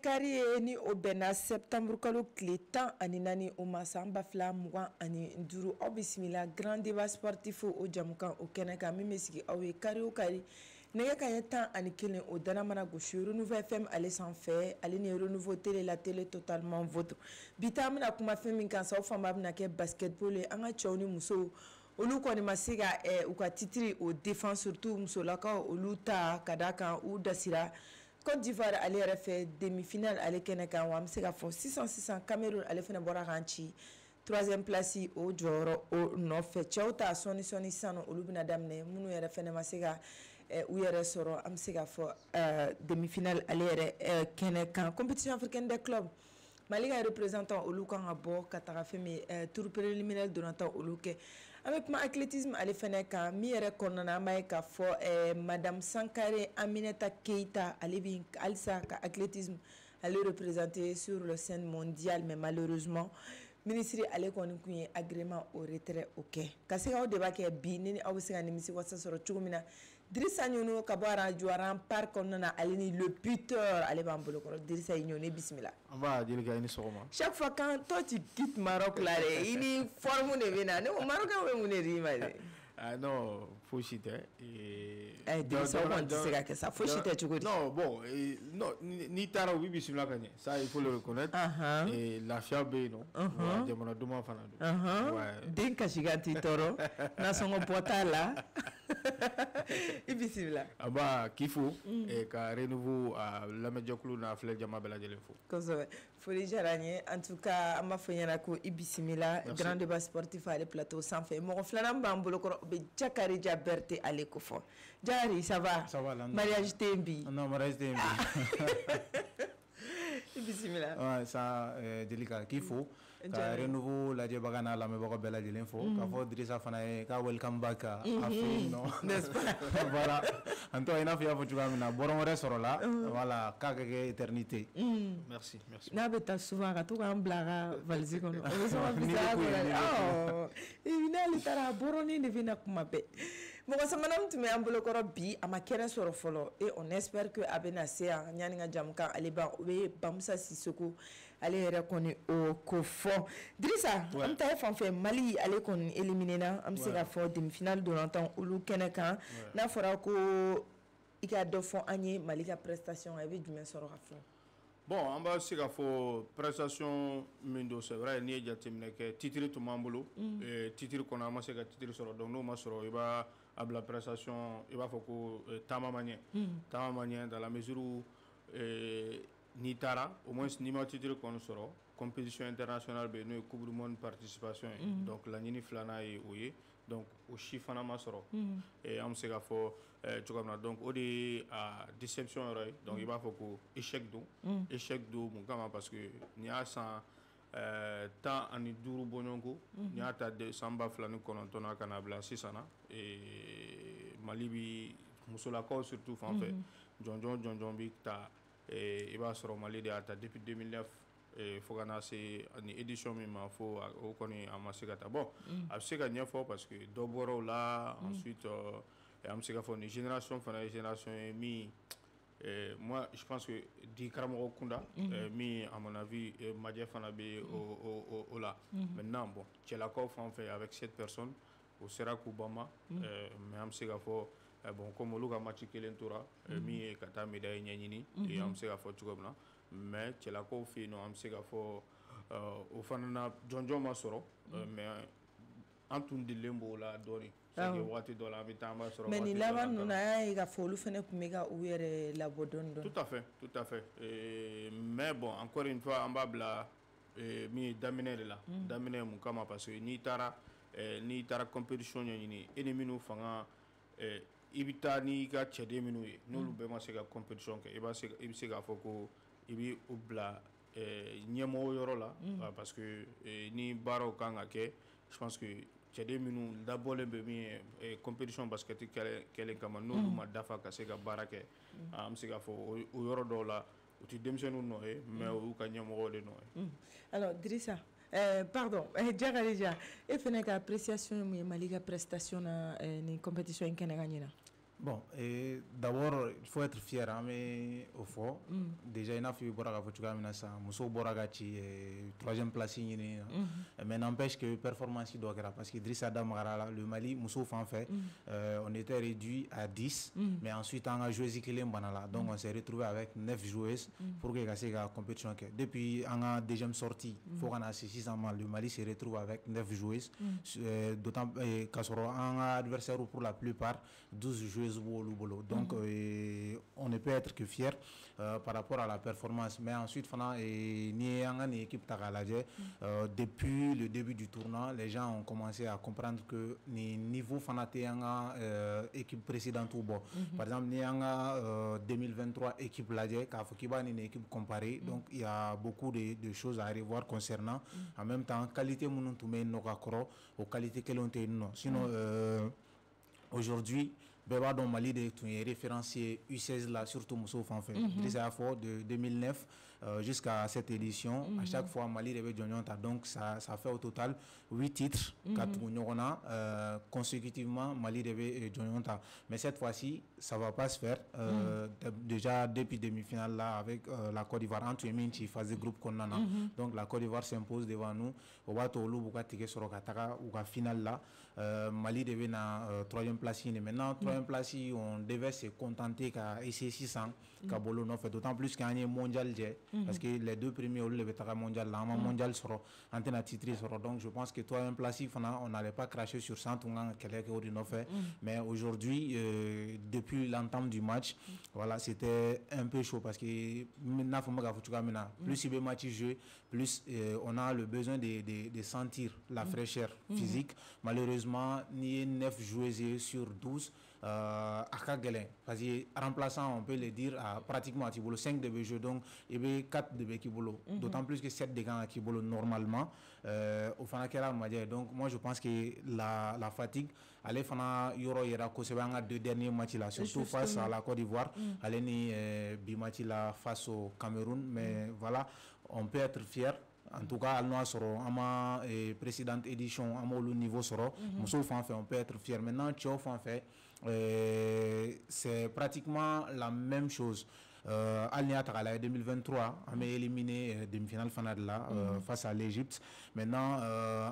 Kari ni o bɛnna septembre kalo tile 14 o ma san 2025 aw bisimila grand débat sportif o jamukan o kɛnɛ kan min bɛ sigi aw ye kari o kari nɛgɛ kanɲɛ 11 o dana mana gosi Renouveau FM ale sanfɛ ale ni Renouveau télé la télé totalement votre bi ta bɛna kuma fɛn min kan sa o fanba bɛna kɛ basketball ye an ka cɛw ni musow olu kɔni ma se ka u ka titre o défend surtout musolakaw olu ta ka da kan u dasira Côte d'Ivoire ale yɛrɛ fɛ demi-finale ale kɛnɛ kan wa an bɛ se ka fɔ sisan Cameroun ale fɛnɛ bɔra kan ci 3e place o jɔyɔrɔ o nɔfɛ cɛw ta sɔni sisan olu bɛna daminɛ minnu yɛrɛ fɛnɛ ma se ka u yɛrɛ sɔrɔ an bɛ se ka fɔ demi-finale ale yɛrɛ kɛnɛ kan compétition africaine des clubs Mali ka représentant olu kan ka bɔ ka taga fɛn min tour préliminaire donnata olu kɛ an bɛ kuma athlétisme ale fɛnɛ kan min yɛrɛ kɔnɔna an b'a ye k'a fɔ madame Sankare Aminata Keita ale bɛ halisa ka athlétisme ale représenter sur le scène mondiale mais malheureusement ministre ale kɔni kun ye agrément au retrait o kɛ ka se ka o débat kɛ bi ni aw bɛ se ka nimisi wasa sɔrɔ cogo min na Dirisa Ɲono ka bɔ radio Aran parc kɔnɔna na ale ni le buteur ale b'an bolo kɔrɔ Dirisa Ɲono bisimila an b'a Jelika i ni sɔgɔma chaque fois quand toi tu quittes Maroc là i ni forme de bɛ na ne ko Marocain bɛ mun de d'i ma de ah non fosi tɛ Dirisa kɔni tɛ se ka kɛ sa fosi tɛ cogo di non bon non n'i taara u bɛ bisimila ka ɲɛ ça il faut le reconnaître et lafiya bɛ yen nɔ jamana duman fana don den kasikan t'i tɔɔrɔ nasɔngɔ bɔ t'a la i bisimila a b'a k'i fo ka Renouveau lamɛnjɛkulu n'a filɛ jama bɛɛ lajɛlen fo kosɛbɛ foli diyara an ye en tout cas an b'a fɔ ɲɛna ko i bisimila grand débat sportif ale plateau sanfɛ mɔgɔ filanan b'an bolo kɔrɔ bɛ Jakarija Berté ale ko fɔ Jakari ça va mariage tɛ yen bi non mariage tɛ yen bi i bisimila sa Jelika k'i fo ka Renouveau lajɛbaga n'a lamɛnbaga bɛɛ lajɛlen fo k'a fɔ Dirisa fana ye ka welcome back a fɛ yen nɔ n'est-ce pas voilà en tout cas i n'a fɔ i y'a fɔ cogoya min na bɔrɔn wɛrɛ sɔrɔla voilà k'a ka kɛ éternité merci n'a bɛ taa souvent ka to k'an bila a ka valise kɔnɔ o bɛ sɔn ka bisa kɔnɔ n'ale taara a bɔrɔnin de bɛ na kuma bɛɛ mɔgɔ sabanan min tun bɛ an bolokɔrɔ bi a ma kɛnɛ sɔrɔ fɔlɔ et on espère que a bɛna se yan yanni ka jamukan ale ban o bɛ Bamusa Sisoko ale yɛrɛ kɔni o ko fɔ Dirisa an bɛ taa fan fɛ Mali ale kɔni éliminé na an bɛ se ka fɔ demi-finale donnantan olu kɛnɛ kan n'a fɔra ko i ka dɔ fɔ an ye Mali ka prestation a bɛ jumɛn sɔrɔ ka fɔ bon an b'a se ka fɔ prestation min don c'est vrai n'i ye jateminɛ kɛ titre tun b'an bolo titre kɔnɔ an ma se ka titre sɔrɔ donc n'o ma sɔrɔ i b'a a bila prestation i b'a fɔ ko taama ma ɲɛ dans la mesure où n'i taara au moins n'i ma titre kɔni sɔrɔ compétition internationale bɛ yen n'o ye coupe du monde participation ye donc laɲini filanan ye o ye donc o si fana ma sɔrɔ an bɛ se ka fɔ cogoya min na donc o de ye a déception yɔrɔ ye donc i b'a fɔ ko échec don mun kama parce que n'i y'a san 15 bɔɲɔgɔnko n'i y'a ta san 2019 na ka na bila sisan na Mali bi musolakaw surtout fan fɛ jɔnjɔn bi ta i b'a sɔrɔ Mali de y'a ta depuis 2009 fo ka na se ni édition min ma fo o kɔni a ma se ka taa bon a bɛ se ka ɲɛfɔ parce que dɔ bɔra o la ensuite an bɛ se ka fɔ ni génération fana ye génération ye min moi je pense que di karamɔgɔ kunda min à mon avis majɛ fana bɛ o la maintenant bon cɛlakaw fan fɛ avec cette personne o sera k'u banma mais an bɛ se ka fɔ bon comme olu ka match kelen tora min ye ka taa médaille ɲɛɲini an bɛ se ka fɔ cogo min na mais cɛlakaw fɛ yen nɔ an bɛ se ka fɔ o fana na jɔnjɔn ma sɔrɔ mais an tun dilen b'o la dɔɔni waati dɔ la an bɛ taa an b'a sɔrɔ mais nin laban ninnu an y'a ye k'a fɔ olu fana tun bɛ ka u yɛrɛ labɔ dɔɔni tout à fait mais bon encore une fois an b'a bila min ye daminɛ de la daminɛ mun kama parce que n'i taara compétition ɲɛɲini e ni minnu fanga i bɛ taa n'i ka cɛden minnu ye n'olu bɛɛ ma se ka compétition kɛ i bɛ se k'a fɔ ko i bɛ o bila ɲɛmɔgɔ yɔrɔ la parce que ni baaraw kan ka kɛ je pense que cɛden minnu dabɔlen bɛ min ye compétition basket kɛlen kama n'olu ma dafa ka se ka baara kɛ an bɛ se k'a fɔ o yɔrɔ dɔw la u tɛ denmisɛnninw nɔ ye mais o y'u ka ɲɛmɔgɔw de nɔ ye. Alors Drissa, pardon, Diakarija, e fɛnɛ ka appréciation mun ye Mali ka prestation na ni compétition in kɛnɛ kan ɲinan? Bon, d'abord, il faut être fier, mais au fond, déjà, il y a eu Mousso Boragachi, troisième place, mais n'empêche que performance doit être parce que Driss Adam le Mali, Mousso fait, on était réduit à 10, mais ensuite on a joué Zikilem Banala, donc on s'est retrouvé avec 9 joueuses pour que la compétition. Depuis on a deuxième sortie, il faut qu'on a 6 ans, le Mali se retrouve avec 9 joueuses, d'autant qu'on a adversaire pour la plupart 12 joueuses. Donc on ne peut être que fier par rapport à la performance, mais ensuite depuis le début du tournoi les gens ont commencé à comprendre que les niveaux équipe précédente ou bon par exemple 2023 équipe une équipe comparée, donc il y a beaucoup de choses à revoir concernant en même temps qualité aux qualités que l'on a sinon aujourd'hui Beba dans Mali est référencié U16 là, surtout Mousso Fanfé. De 2009 jusqu'à cette édition, à chaque fois Mali revêt Djonionta. Donc ça fait au total 8 titres consécutivement Mali revêt Djonionta. Mais cette fois-ci, ça ne va pas se faire. Déjà depuis demi-finale là avec la Côte d'Ivoire, entre Minchi, phase de groupe qu'on a. Donc la Côte d'Ivoire s'impose devant nous. Au Batolo, Bukatike Sorokataka ou la finale là. Mali devait na troisième place. Maintenant, troisième place, on devait se contenter qu'à essayer 600 Kabolo non fait d'autant plus qu'il y a un mondial parce que les deux premiers au levé mondial là, mondial sera antenne titré sera donc je pense que troisième place on n'allait pas cracher sur 100 mais aujourd'hui depuis l'entame du match voilà c'était un peu chaud parce que plus il y a match joué plus on a le besoin de sentir la fraîcheur physique. Malheureusement ni 9 joueuses sur 12 à Kagelen parce que remplaçant on peut le dire à pratiquement à Tibolo 5 de jeu donc il y a 4 de Kibolo d'autant plus que 7 de gants à Kibolo normalement au Fanakera donc moi je pense que la fatigue allez fana yoro yera ko sebanga deux derniers matchs là surtout face à la Côte d'Ivoire allez ni bimati là face au Cameroun mais voilà on peut être fier. En tout cas, à précédente édition, à mon niveau, on peut être fier. Maintenant, c'est pratiquement la même chose. En 2023, on a éliminé demi-finale face à l'Égypte. Maintenant,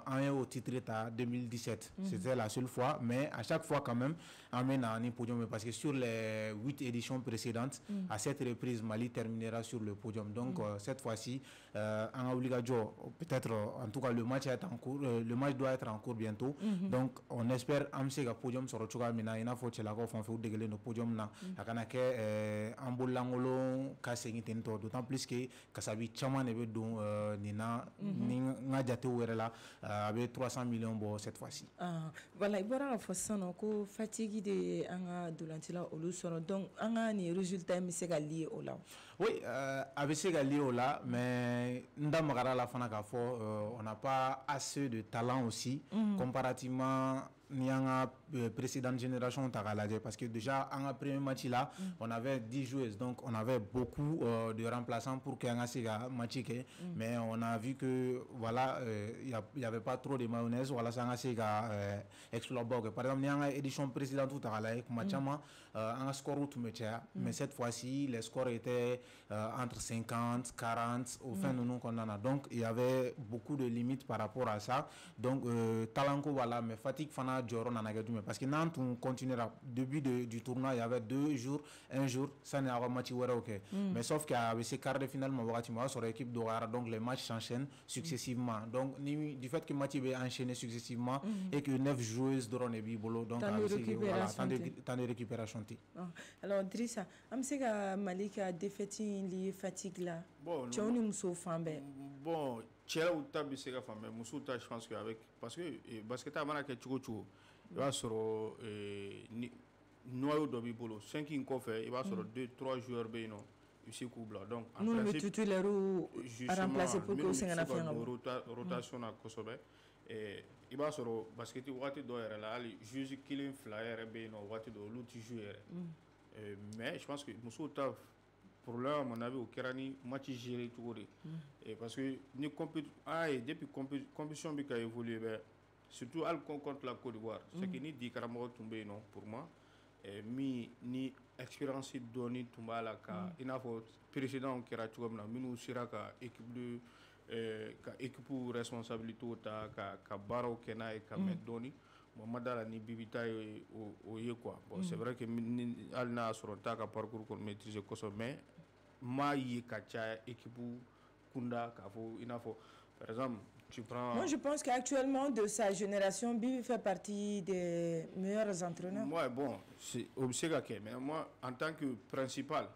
on est au titre à 2017. C'était la seule fois, mais à chaque fois quand même, on est un podium parce que sur les 8 éditions précédentes, à cette reprise, Mali terminera sur le podium. Donc cette fois-ci, on a obligatoire. Peut-être, en tout cas, le match doit être en cours bientôt. Donc on espère que le podium sera toujours maintenant. Il faut que le podium d'autant plus que Kasabi Chaman est don Nina avec 300 millions cette fois-ci. Voilà, il y a une façon que fatigue de Dolantila au Lusson, donc on a des résultats liés au là. Oui, avec ces liés au là, mais on n'a pas assez de talent aussi comparativement. Ni a précédente génération parce que déjà en premier match là on avait 10 joueuses donc on avait beaucoup de remplaçants pour qu'il y ait un match mais on a vu que voilà il y avait pas trop de mayonnaise voilà ça a exploité par exemple ni a édition précédente tout à l'heure un score tout mais cette fois-ci les scores étaient entre 50 40 au fin de nous qu'on en a donc il y avait beaucoup de limites par rapport à ça donc talent voilà mais fatigue fana parce que Nantes on continuera début du tournoi il y avait 2 jours un jour ça n'est pas match mais sauf qu'avec ces quarts de finale sur l'équipe d'Oara donc les matchs s'enchaînent successivement donc du fait que le match est enchaîné successivement et que 9 joueuses d'Oran et Bibolo donc temps de récupération. Alors Drissa amsega Malika défaite li fatigue là bon cela ou tabi se ka famé muso ta je pense que avec parce que basket amana ke chugo il va sur noyau do bibolo 5 in ko fait il va sur 2 3 joueurs be no ici kubla donc en nous principe titulaire ou à remplacer pour que c'est un affaire rotation na kosobe et il b'a sɔrɔ basket waati dɔ yɛrɛ la hali juge kelen fila yɛrɛ bɛ yen nɔ waati dɔ olu ti jouer yɛrɛ mais je pense que musow ta problème à mon avis au kɛra ni match géré cogo de et parce que ni depuis compétition bɛ ka évoluer bɛ surtout hali contre la Côte d'Ivoire c'est que ni di karamɔgɔ tun bɛ yen nɔ pour moi min ni expérience dɔɔni tun b'a la ka i n'a fɔ précédent kɛra cogo min na minnu sera ka équipe de ka équipe responsabilité ta ka baaraw kɛ n'a ye ka mɛn dɔɔni bon ma da la ni bibita ye o ye quoi bon c'est vrai que hali n'a y'a sɔrɔ n t'a ka parcours kɔni maîtriser kosɛbɛ mais m'a ye ka caya équipe kunda k'a fɔ i n'a fɔ par exemple tu prends. Moi je pense qu'actuellement de sa génération Bibi fait partie des meilleurs entraîneurs. Ouais bon c'est obligé mais moi en tant que principal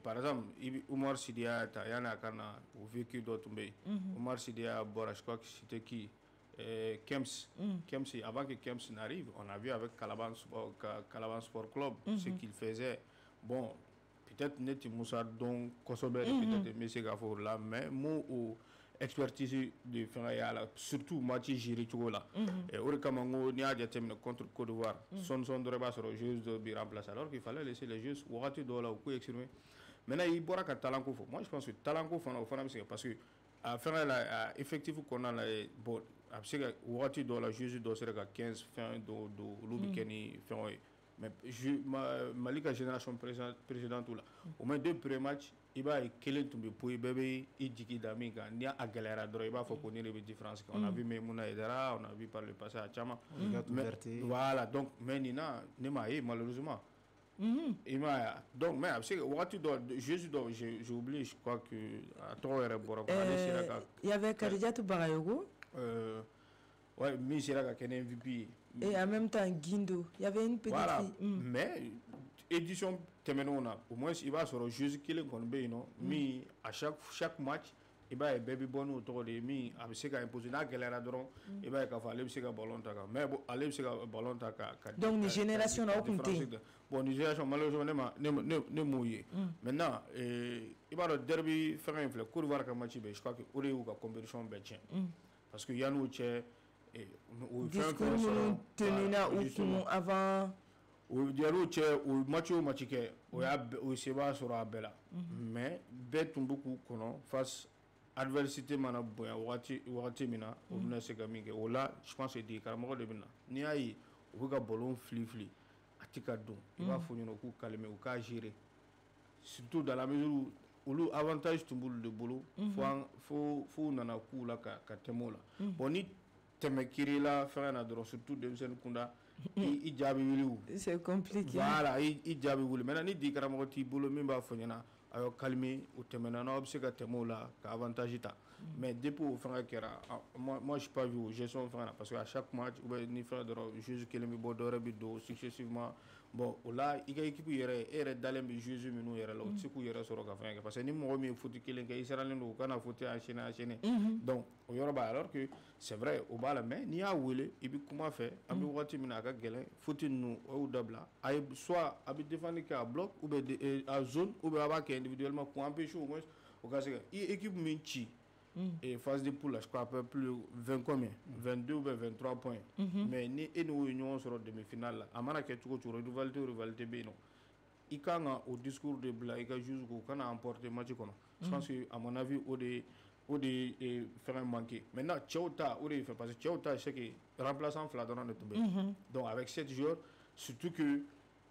par exemple Oumar Sidia yana kana au vécu d'autres mais Oumar Sidia bora je crois que c'était qui Kems avant que Kems n'arrive on a vu avec Calaban Sport Club ce qu'il faisait bon peut-être net Moussa donc Kosobe peut-être Messi Gafour là mais moi expertise de fɛngɛ y'a la surtout match géré cogo la o de kama n ko n'i y'a jateminɛ contre Côte d'Ivoire sɔɔni dɔrɔn i b'a sɔrɔ joueurs dɔ bɛ remplacer alors qu'il fallait laisser les joueurs wagati dɔw la u k'u exprimer maintenant i bɔra ka talent ko fɔ moi je pense que talent ko fana o fana bɛ se ka parce que a fɛngɛ la effectif kɔnɔna la bon a bɛ se ka wagati dɔw la joueurs dɔw sera ka 15 fɛn dɔw olu bɛ kɛ ni fɛngɛw ye mais Mali ka génération précédente la au moins deux premiers matchs i b'a ye kelen tun bɛ poyi bɛɛ bɛ i jigi da min kan ni a gɛlɛyara dɔrɔn i b'a fɔ ko ne de bɛ différence kɛ on a vu Maimouna Aidara on a vu par le passé a caman voilà donc mais nin na ne m'a ye malheureusement i m'a ye donc mais a bɛ se ka wagati dɔ joueurs dɔ j'ai oublié je crois que a tɔgɔ yɛrɛ bɔra quoi ale sera ka il y avait Kadidiatou Bagayogo ouais min sera ka kɛ ni MVP ye et en même temps Guindo il y avait une petite fille mais édition tɛmɛnenw na au moins i b'a sɔrɔ joueur kelen kɔni bɛ yen nɔ min à chaque match i b'a ye bɛɛ bɛ bɔ n'o tɔgɔ de ye min a bɛ se ka imposer n'a gɛlɛyara dɔrɔn i b'a ye k'a fɔ ale bɛ se ka ballon ta kan mais bon ale bɛ se ka ballon ta ka donc ni génération na o tun tɛ yen bon ni génération malheureusement ne m'o ye maintenant i b'a dɔn derby fɛngɛ in filɛ Côte d'Ivoire ka match bɛ je crois que o de y'u ka compétition bɛɛ tiɲɛ parce que yanni o cɛ discours minnu tenina u kun avant o diar'o cɛ o match o match kɛ o seba sɔrɔ a bɛɛ la mais bɛɛ tun bɛ k'u kɔnɔ face adversité mana bonya wagati min na o bɛna se ka min kɛ o la je pense que dege karamɔgɔ de bɛ na n'i y'a ye u bɛ ka ballon fili a tɛ ka don i b'a fɔ ɲɛna u k'u calmer u k'a gérer surtout dans la mesure où olu avantage tun b'olu de bolo fo nana k'u la ka tɛmɛ o la bon ni tɛmɛ kiri la fɛngɛ na dɔrɔn surtout denmisɛnnin kunda i jaabi wuli c'est compliqué voilà i jaabi wuli maintenant ni di karamɔgɔ t'i bolo min b'a fɔ ɲɛna a y'aw calmer o tɛmɛna n'aw bɛ se ka tɛmɛ o la ka avantage ta mais depuis o fɛngɛ kɛra moi je pas vu o gestion fɛngɛ na parce que à chaque match ou bien ni fɛngɛ dɔrɔn joueur kelen bɛ bɔ dɔ wɛrɛ bɛ don successivement bon o la i ka équipe yɛrɛ e yɛrɛ dalen bɛ joueurs minnu yɛrɛ la o tɛ se k'u yɛrɛ sɔrɔ ka fɛngɛ kɛ parce que ni mɔgɔ min ye faute kelen kɛ i siralen don u kana faute enchaîner donc o yɔrɔ b'a alors que c'est vrai o b'a la mais n'i y'a wele i bɛ kuma fɛ an bɛ wagati min na a ka gɛlɛn faute ninnu o y'u dabila a ye soit a bɛ défendre kɛ a bloc ou bien à zone ou bien a b'a kɛ individuellement pour empêcher au moins o ka se ka i équipe min ci et phase de poule là je crois à peu plus 20 combien 22 ou 23 points mais ni e n'o ye ɲɔgɔn sɔrɔ demi-finale la a mana kɛ cogo cogo rivalité bɛ yen nɔ i kan ka o discours de bila i ka joueurs k'u kana emporter match kɔnɔ je pense que à mon avis o de fɛngɛ manqué maintenant cɛw ta o de ye fɛ parce que cɛw ta c'est que remplaçant fila dɔrɔn de tun bɛ yen donc avec 7 joueurs surtout que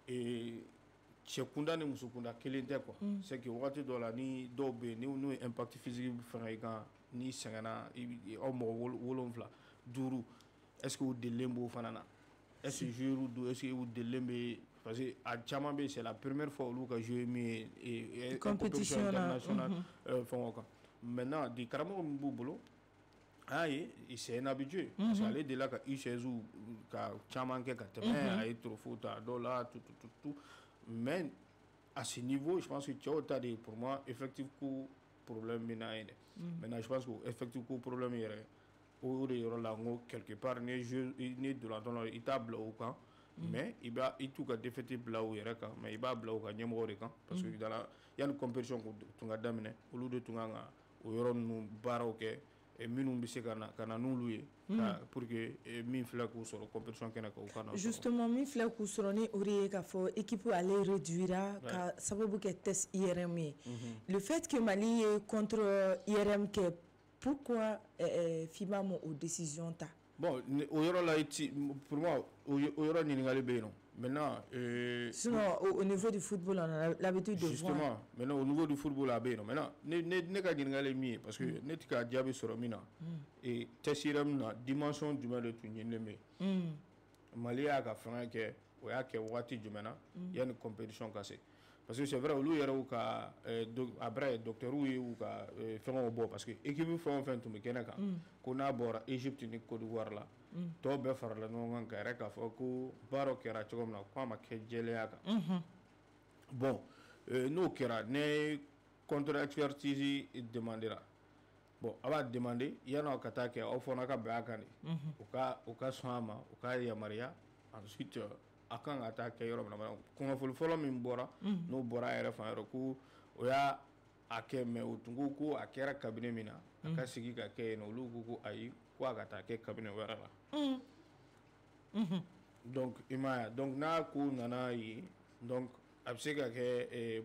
cɛ kunda ni muso kunda kelen tɛ quoi c'est que wagati dɔ la ni dɔw bɛ yen n'u ye impact physique fɛngɛ i kan n'i sɛgɛnna aw mɔgɔ 7 5 est ce que u delilen b'o fana na est ce que joueurs do est ce que u delilen bɛ parce que a caman bɛ c'est la première fois olu ka jouer min ye compétition internationale fɛngɛw kan maintenant di karamɔgɔ min b'u bolo a ye c'est un habitué parce que ale delila ka U16 ka caman kɛ ka tɛmɛ a ye trophée ta dɔw la tout mais à ce niveau je pense que cɛw ta de pour moi effectif ko problème bɛ n'a ye dɛ maintenant je pense que effectif ko problème yɛrɛ o de yɔrɔ la n ko quelque part ni dolantan la i t'a bila o kan mais il tout ka défaite bila u yɛrɛ kan mais i b'a bila u ka ɲɛmɔgɔ de kan parce que yani compétition tun ka daminɛ olu de tun kan ka o yɔrɔ ninnu baaraw kɛ minnu bɛ se ka na n'olu ye pour que min filɛ k'u sɔrɔ compétition kɛnɛ kan u ka na justement min filɛ k'u sɔrɔ ni o de ye k'a fɔ équipe ale réduira ka sababu kɛ test IRM ye le fait que Mali ye contre IRM kɛ pourquoi FIBA ma o décision ta bon o yɔrɔ la pour moi o yɔrɔ ɲininkali bɛ yen nɔ maintenant sinon au niveau du football on a l'habitude de justement voir maintenant au niveau du football a bɛ yen nɔ maintenant ne ka ɲininkali ye min ye parce que ne tɛ ka jaabi sɔrɔ min na test IRM na dimension jumɛn de tun ɲinilen bɛ yen Mali y'a ka fanga kɛ o y'a kɛ waati jumɛn na yanni compétition ka se parce que c'est vrai olu yɛrɛ y'u ka après docteurs y'u ka fɛngɛw bɔ parce que équipe fɛn o fɛn tun bɛ kɛnɛ kan ko n'a bɔra Égypte ni Côte d'Ivoire la tɔw bɛɛ farala ɲɔgɔn kan ka yɛrɛ k'a fɔ ko baaraw kɛra cogo min na k'a ma kɛ jɛlenya kan bon n'o kɛra ne contre expertise demandera bon a b'a demander yan'aw ka taa kɛ aw fana ka bɛn a kan de u ka sɔn a ma u ka yamaruya ensuite a kan ka taa kɛ yɔrɔ min na kunnafoni fɔlɔ min bɔra n'o bɔra a yɛrɛ fan yɔrɔ ko o y'a kɛ mais o tun ko ko a kɛra cabinet min na a ka sigi ka kɛ yen olu ko ko ayi ko a ka taa kɛ cabinet wɛrɛ la donc i m'a ye donc n'a ko nana ye donc a bɛ se ka kɛ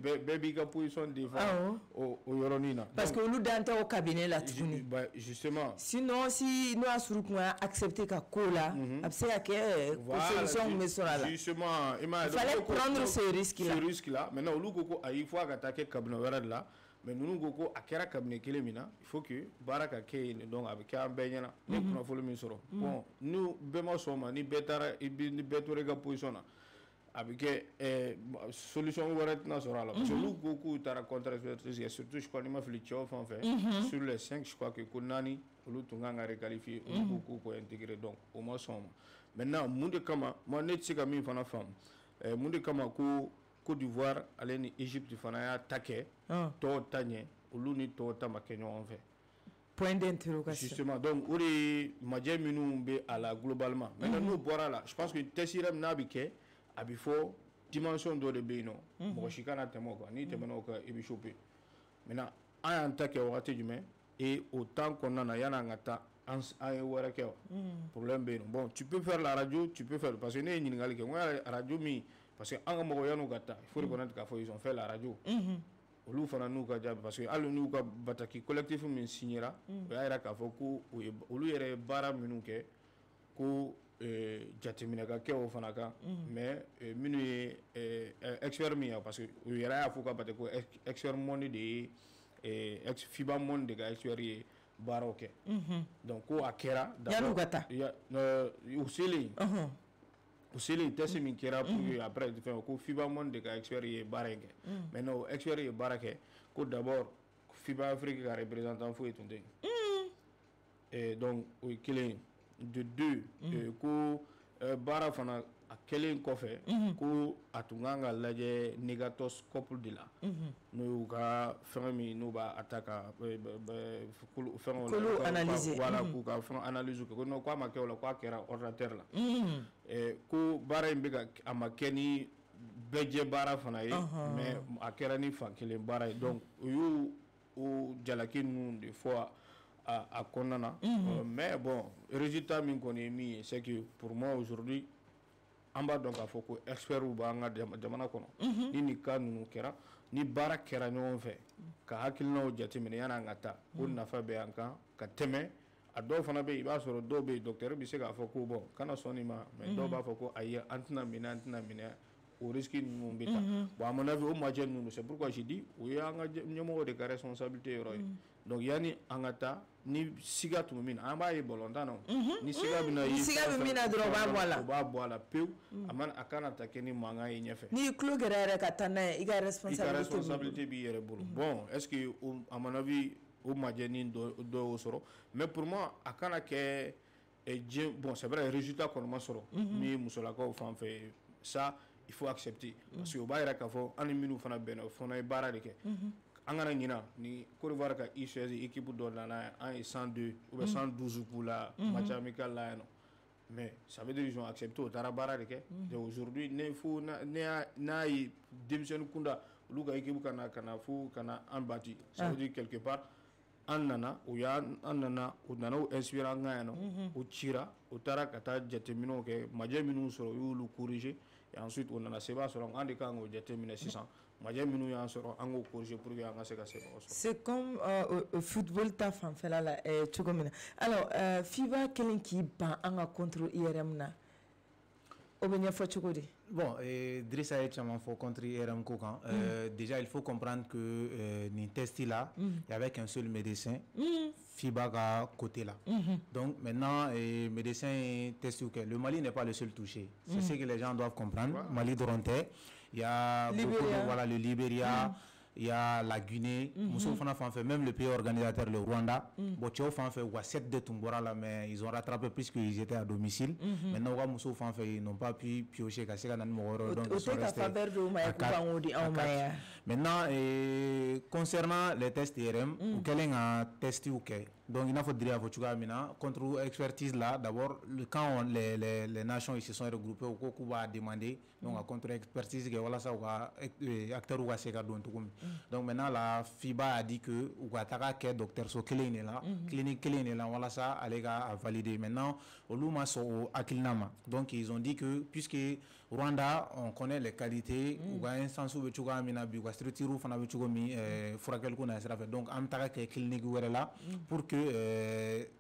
bɛɛ b'i ka position défend o yɔrɔnin na parce que olu dan tɛ o cabinet la tuguni justement sinon si n'o y'a sɔrɔ kun y'a accepter ka ko la a bɛ se ka kɛ solution min bɛ sɔrɔ a la justement i m'a ye il fallait prendre ce risque là maintenant olu ko ko ayi fo a ka taa kɛ cabinet wɛrɛ de la mais ninnu ko ko a kɛra cabinet kelen min na il faut que baara ka kɛ yen donc a bɛ kɛ an bɛɛ ɲɛna ne kunnafoni min sɔrɔ bon ni bɛɛ ma sɔn o ma ni bɛɛ taara ni bɛɛ tora i ka position na a bɛ kɛ solution wɛrɛ tɛna sɔrɔ a la parce que olu ko k'u taara contre expertise surtout je crois ni ma fili cɛw fan fɛ sur les 5 je crois que ko 4 olu tun kan ka requalifier olu ko k'u intégrer donc o ma sɔn o ma maintenant mun de kama moi ne tɛ se ka min fana faamu mun de kama ko Côte d'Ivoire ale ni Égypte fana y'a ta kɛ tɔw ta ɲɛ olu ni tɔw ta ma kɛ ɲɔgɔn fɛ point d'interrogation justement donc o de ye majɛ minnu bɛ a la globalement maintenant n'o bɔra la je pense que test IRM n'a bɛ kɛ a bɛ fɔ dimension dɔ de bɛ yen nɔ mɔgɔ si kana tɛmɛ o kan n'i tɛmɛna o kan i bɛ choper maintenant an y'an ta kɛ wagati jumɛn et au temps kɔnɔna na yan'an ka taa an ye wɛrɛ kɛ problème bɛ yen nɔ bon tu peux faire la radio tu peux faire parce que ne ye ɲininkali kɛ n ko radio min parce que an ka mɔgɔ yan'u ka taa il faut reconnaître k'a fɔ ils ont fait la radio olu fana n'u ka jaabi parce que hali n'u ka bataki collectif min signera o y'a jira k'a fɔ ko olu yɛrɛ ye baara minnu kɛ ko jateminɛ ka kɛ o fana kan mais minnu ye expert min ye parce que u yɛrɛ y'a fɔ ka bate ko expert monde de ye FIBA monde de ka expert ye baaraw kɛ donc ko a kɛra yan'u ka taa u selen o selen test min kɛra pour que après fɛn ko FIBA monde de ka expert ye baara in kɛ maintenant o expert ye baara kɛ ko d'abord FIBA Afrique ka représentant foyi tun tɛ yen donc o ye kelen ye de deux ko baara fana a kɛlen kɔfɛ ko a tun kan ka lajɛ négatoscope de la n'o y'u ka fɛn min n'u b'a ta ka kolo analyser voilà k'u ka fɛn analyse kɛ ko non k'a ma kɛ o la k'a kɛra ordinateur la ko baara in bɛ ka a ma kɛ ni bɛɛ baara fana ye mais a kɛra ni fan kelen baara ye donc u y'u o jalaki ninnu de fɔ a kɔnɔna na mais bon résultat min kɔni ye min ye c'est que pour moi aujourd'hui an b'a dɔn k'a fɔ ko experts b'an ka jamana kɔnɔ ni nin cas ninnu kɛra ni baara kɛra ɲɔgɔn fɛ ka hakilinaw jateminɛ yan'an ka taa ko nafa bɛ an kan ka tɛmɛ a dɔw fana bɛ yen i b'a sɔrɔ dɔw bɛ yen docteur bɛ se k'a fɔ ko bon kana sɔn nin ma mais dɔw b'a fɔ ko ayi an tɛna minɛ o risque ninnu bɛ ta bon à mon avis o majɛ ninnu c'est pourquoi je dis o ye an ka ɲɛmɔgɔ de ka responsabilité yɔrɔ ye donc yanni an ka taa ni siga tun bɛ min na an b'a ye balontan na ni siga bɛ min na dɔrɔn o b'a bɔ a la pewu a kana ta kɛ ni mankan ye ɲɛfɛ n'i tulo kɛra yɛrɛ ka taa n'a ye i ka responsabilité b'i yɛrɛ bolo bon est ce que à mon avis o majɛnin dɔ y'o sɔrɔ mais pour moi a kana kɛ bon c'est vrai résultat kɔni ma sɔrɔ min ye musolakaw fan fɛ ça il faut accepter parce que o b'a jira k'a fɔ an ni minnu fana bɛnna o fana ye baara de kɛ an kana ɲina ni Côte d'Ivoire ka U16 équipe dɔ nana an ye 102 ou bien 112 k'u la match amical la yan nɔ Mais ça veut dire qu'ils ont accepté au Tarabara. Aujourd'hui, n'a démission Kunda, Luga Ekibu Kana Fou, Kana Ambati. Ça veut dire quelque part, Annana, ou Annana, ou Nano, inspirant Gayano, ou Tira, ou Tarakata, Jatemino, Majaminu sur le corriger, et ensuite on en a Seba sur un des camps, Jatemina 600. C'est comme au football ta fan fait là alors FIBA quel qui bat en contre IRM na bon Drissa est contre IRM Kokan déjà il faut comprendre que ni testi là il y avait qu'un seul médecin FIBA à côté là donc maintenant médecin testi le Mali n'est pas le seul touché c'est ce que les gens doivent comprendre Mali Dorontais. Il y a voilà, le Libéria, il y a la Guinée, même le pays organisateur, le Rwanda. Botio fait 7 de Tumbora là, mais ils ont rattrapé plus qu'ils étaient à domicile. Maintenant, ils n'ont pas pu piocher donc ils sont restés à 4. Maintenant, concernant les tests IRM, quel est un test donc il faut dire contre expertise là d'abord quand les nations ils se sont regroupés au Koku va demander donc à contre expertise que voilà ça acteur ou donc maintenant la FIBA a dit que ou ataka que docteur so clean là clinique clean là voilà ça a validé maintenant au Luma so akilnama donc ils ont dit que puisque Rwanda on connaît les qualités ou un sens où tu as mina bi structure ou fana tu mi furakel ko na sera fait donc am taka que clinique wala là pour que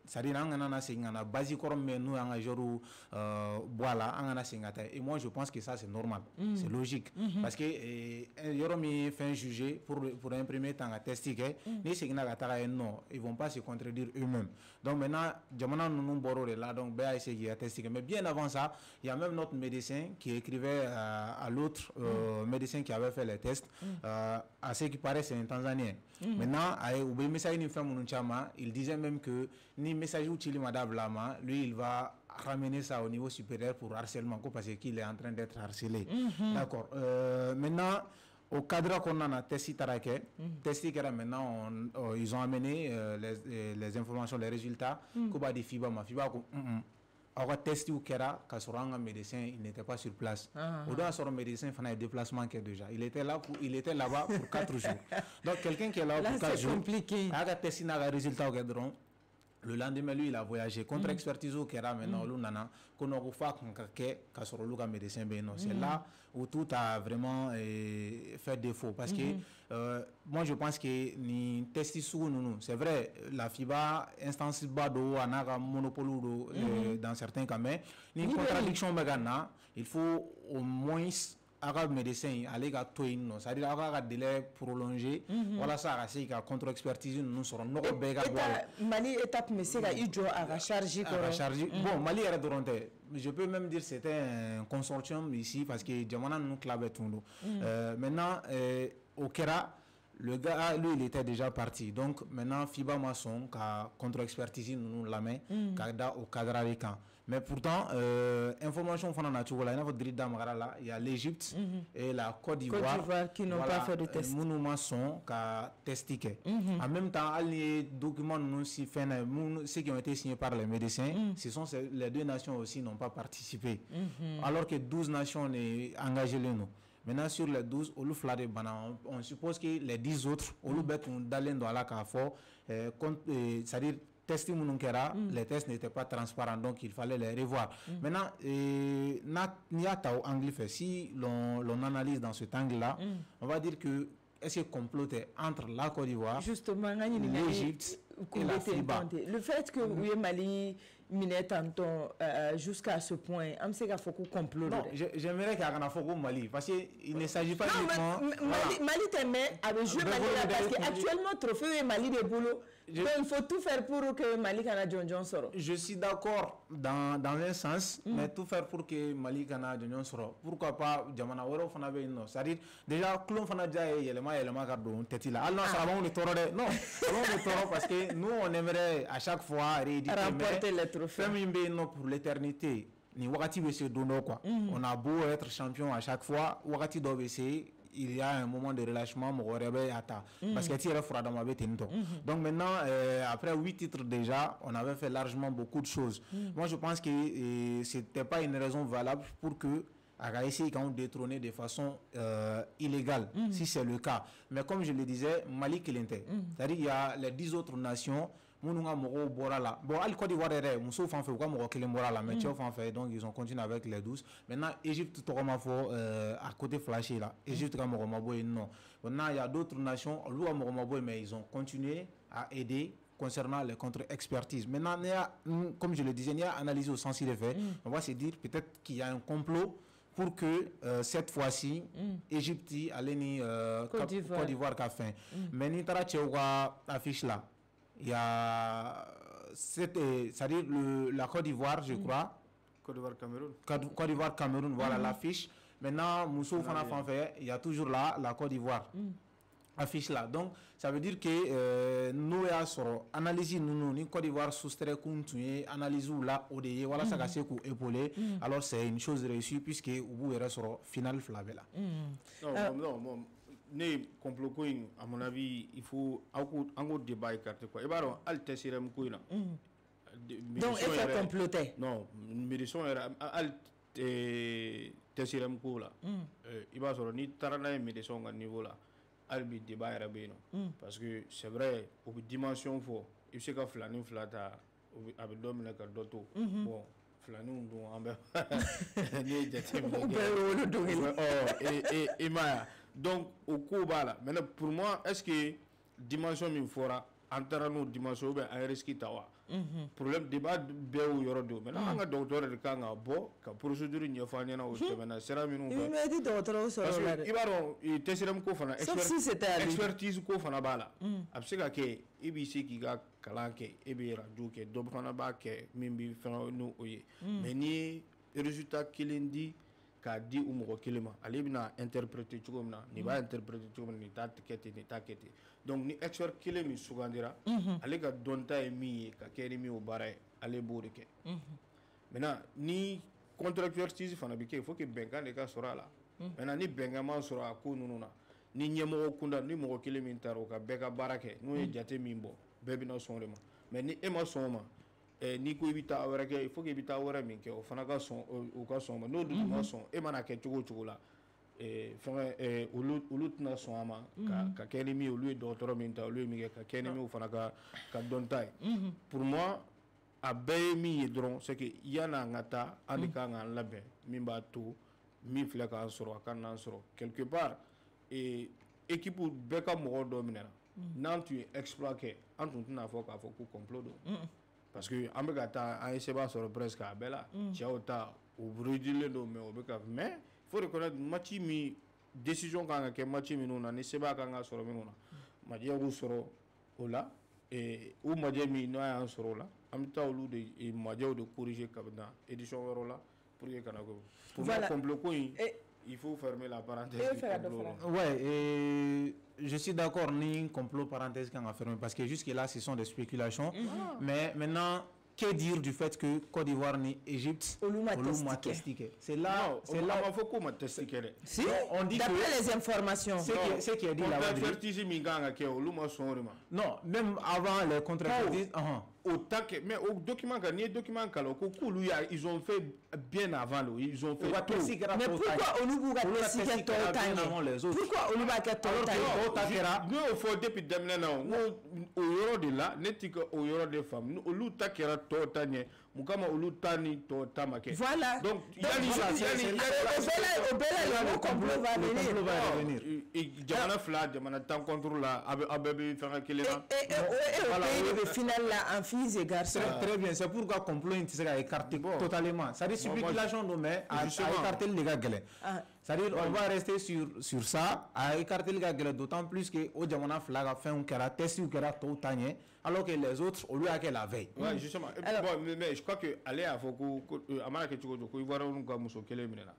ça dit ngana singana basi korom mais nous en joru voilà ngana singata et moi je pense que ça c'est normal c'est logique parce que yoromi fait juger pour un premier temps à tester ni singna gatara non ils vont pas se contredire eux-mêmes donc maintenant jamana nous boro là donc ba essayer à tester mais bien avant ça il y a même notre médecin qui écrivait à l'autre médecin qui avait fait les tests à ce qui paraît c'est un Tanzanien maintenant il disait même que ni message utile madame Lama lui il va ramener ça au niveau supérieur pour harcèlement parce qu'il est en train d'être harcelé d'accord maintenant au cadre qu'on a testé maintenant ils ont amené les informations les résultats que des FIBA alors test ou kera kasoranga médecin il n'était pas sur place au doit sur médecin fana un déplacement qui déjà il était là-bas pour 4 jours donc quelqu'un qui est là pour 4 jours compliqué aga test na résultat au cadron le lendemain lui il a voyagé contre expertise au kera maintenant lu nana kono ko fa kankake kasoro lu ka médecin ben non c'est là où tout a vraiment fait défaut parce que moi je pense que ni testi sou nous c'est vrai la FIBA instance bado anaka monopole dans certains cas mais ni contradiction bagana il faut au moins arabe médecin aller à toi non ça dit avoir un délai prolongé voilà ça a c'est qu'à contre expertise nous serons no bega Mali étape mais c'est là il doit à charger bon Mali est Dorontais je peux même dire c'était un consortium ici parce que Jamana nous clave tout maintenant au Kera le gars lui il était déjà parti donc maintenant FIBA maçon qu'a contre expertise nous la main au cadre avec mais pourtant information fana naturelle il y a l'Égypte et la Côte d'Ivoire qui n'ont pas fait de test monument sont qu'a testé en même temps les documents nous si fait ceux qui ont été signés par les médecins ce sont les 2 nations aussi n'ont pas participé alors que 12 nations ont engagé nous. Maintenant, sur les 12, on suppose que les 10 autres, c'est-à-dire tester les tests n'étaient pas transparents, donc il fallait les revoir. Maintenant, si l'on analyse dans cet angle-là, on va dire que est-ce que comploter entre la Côte d'Ivoire, l'Égypte et la FIBA. Le fait que oui, Mali minait tantôt jusqu'à ce point, on sait qu'il faut qu'on complote. Non, j'aimerais qu'il y ait un faux Mali, parce qu'il ne s'agit pas uniquement... Mali t'aimait avec jouer Mali là, parce qu'actuellement, trophée Mali de boulot. Donc il faut tout faire pour que Mali Kana John sort. Je suis d'accord dans un sens, mais tout faire pour que Mali Kana John sort. Pourquoi pas Jamana Woro Fanabe non. C'est-à-dire déjà Clon Fanaja et Yelema Gardo Tetila. Alors ça va on est toro non, on est toro parce que nous on aimerait à chaque fois remporter les trophées. Non pour l'éternité. Ni wakati bese dono quoi. On a beau être champion à chaque fois, wakati doit essayer il y a un moment de relâchement, parce que tu es froid dans ma bête. Donc maintenant, après 8 titres déjà, on avait fait largement beaucoup de choses. Moi, je pense que c'était pas une raison valable pour que Agaïsi quand détrôné de façon illégale, si c'est le cas. Mais comme je le disais, Mali Kilente, c'est-à-dire il y a les 10 autres nations. Bon, Al Côte d'Ivoire est Moussou fan fait quoi mais fan fait donc ils ont continué avec les 12. Maintenant Égypte à côté flashé là. Égypte non. Maintenant il y a d'autres nations, mais ils ont continué à aider concernant les contre-expertises. Maintenant, comme je le disais, il y a analysé au sens des faits. On va se dire peut-être qu'il y a un complot pour que cette fois-ci, Égypte allait Côte d'Ivoire qu'a fait. Mais ni tara affiche là. Il y a c'est-à-dire la Côte d'Ivoire, je crois. Côte d'Ivoire Cameroun. Côte d'Ivoire Cameroun, voilà l'affiche. Maintenant, Moussou Fana Fanfé, il y a toujours là la Côte d'Ivoire. Affiche là. Donc, ça veut dire que nous avons analysé nous Côte d'Ivoire soustrait continuer analyse là au dé voilà ça casse coup épaulé. Alors c'est une chose réussie puisque au bout il reste final flavé là. Non. Ne complot ko à mon avis il faut encore débat écarté quoi et bah al tesirem ko ina donc effet comploté non médiation era al tesirem ko là il va sur ni tarana médiation à niveau là al bi débat era beno parce que c'est vrai au dimension fo il sait que flani flata avec dominer ka doto bon flani on ambe ni jatim et ma donc au Koba maintenant pour moi est-ce que dimension min fora entre nous dimension ben un risque tawa problème débat be o yoro do maintenant anga docteur de kanga bo ka procédure ni fanya na o maintenant sera minu be mais dit docteur so la ibaro tesiram ko fana expertise ko fana bala absika ke ibc ki ga kalanke ebira duke do fana ba ke mimbi fana no oye mais ni résultat kilindi ka di u mɔgɔ kelen ma ale bɛna interpréter cogo min na nin b'a interpréter cogo min na nin t'a kɛ ten nin t'a kɛ ten donc ni expert kelen min sugandira ale ka dɔnta ye min ye ka kɛ ni min o baara ye ale b'o de kɛ maintenant ni contre-expertise fana bɛ kɛ il faut que bɛnkan de ka sɔrɔ a la maintenant ni bɛnkan ma sɔrɔ a ko ninnu na ni ɲɛmɔgɔ kunda ni mɔgɔ kelen min taara o ka bɛɛ ka baara kɛ n'o ye jate min bɔ bɛɛ bɛna sɔn o de ma mais ni e ma sɔn o ma ni ko i bɛ taa wɛrɛ kɛ il faut que i bɛ taa wɛrɛ min kɛ o fana ka sɔn o ka sɔn ma n'o dun ma sɔn e mana kɛ cogo o cogo la fɛngɛ olu tɛna sɔn a ma ka kɛ ni min ye olu ye dɔgɔtɔrɔ min ta olu ye min kɛ ka kɛ ni min o fana ka dɔnta ye pour moi a bɛɛ ye min ye dɔrɔn c'est que yanni an ka taa an de kan k'an labɛn min b'a to min filɛ k'an sɔrɔ a ka n'an sɔrɔ quelque part équipe bɛɛ ka mɔgɔ dɔ minɛna n'an tun ye exploit kɛ an tun tɛna fɔ k'a fɔ ko complot don. Parce que an bɛ ka taa an ye seba sɔrɔ presque a bɛɛ la cɛw ta u buridilen don mais o bɛ ka mais faut reconnaître match min décision kan ka kɛ match minnu na ni seba kan ka sɔrɔ minnu na majɛ y'u sɔrɔ o la u majɛ min n'a y'an sɔrɔ o la an bɛ taa olu de majɛw de corriger ka na édition wɛrɛw la pour que kana ko pour moi complot ko in il faut fermer la parenthèse du complot. Ouais, je suis d'accord, ni complot parenthèse qu'on a fermé parce que jusque là ce sont des spéculations. Mais maintenant, que dire du fait que Côte d'Ivoire ni Égypte testiqué. C'est là, c'est là on faut comment testiquer. Si on dit d'après les informations. C'est qui a dit là. Non, même avant les contre-expertises. Autant que mais au document ils ont fait bien avant ils ont fait mais pourquoi on nous pourquoi on nous nous il faut depuis demain au euro de là n'étique au euro des femmes au takera totanye mukama olu tani to tamake voilà donc le complot va venir et jamana fla jamana tan contre là abebi faire kelena et au final là en filles et garçons très bien c'est pourquoi complot sera écarté totalement ça dit spéculation mais à écarter les gars galè c'est-à-dire on va rester sur ça à écarter les gars galè d'autant plus que au jamana fla a fait un caractère ou caractère totanye alors que les autres on lui a que la veille ouais justement bon mais je crois que aller à foko amana ke chuko ko ivoire on ko muso kele minena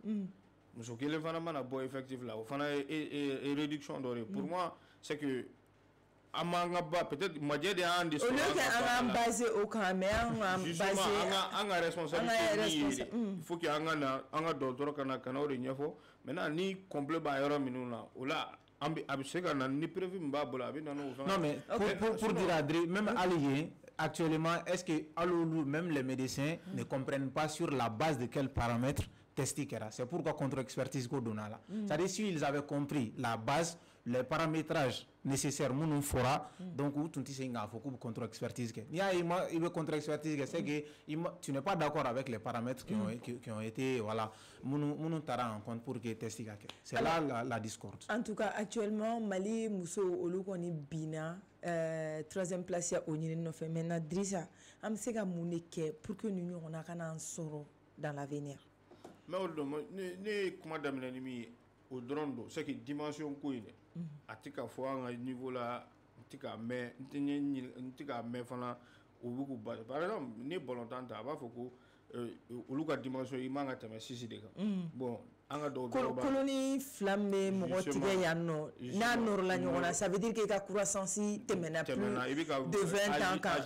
muso kele fana mana bo effectif là fana et réduction d'oré pour moi c'est que amanga ba peut-être majɛ de y'an de au lieu que an ka basé au kan mais an ka responsabilité il faut que an ka dɔgɔtɔrɔ kana o de ɲɛfɔ maintenant ni complet b'a yɔrɔ minnu na o la a bɛ se ka na ni prévu min b'a bolo a bɛ na n'o fɛn. Non mais pour dire Adré, même allié actuellement, est-ce que même les médecins ne comprennent pas sur la base de quels paramètres tester kera? C'est pourquoi contre-expertise ko donna là. C'est-à-dire s'ils avaient compris la base, les paramétrages nécessaires nous fera donc où tu sais nga faut contre-expertise que. Il veut contre-expertise c'est que tu n'es pas d'accord avec les paramètres qui ont été voilà nous tara en compte pour que tester ka. C'est là la discorde. En tout cas actuellement Mali muso olu koni bina 3e place ya onyine no fait maintenant Drissa am se ka mun ke pour que nous on a kana soro dans l'avenir. Mais ne kuma daminɛ ni min ye o dɔrɔn don c'est que dimension ko in dɛ a tɛ ka fɔ an ka niveau la n tɛ k'a mɛn n tɛ k'a mɛn fana o bɛ k'u ba par exemple ni balontan ta a b'a fɔ ko olu ka dimension i man ka tɛmɛ 6 de kan bon an ka dɔw dɔrɔn koloni fila min bɛ mɔgɔ tigɛ yan nɔ n'a nɔrɔla ɲɔgɔn na ça veut dire que i ka croissance tɛmɛna plus de 20 ans kan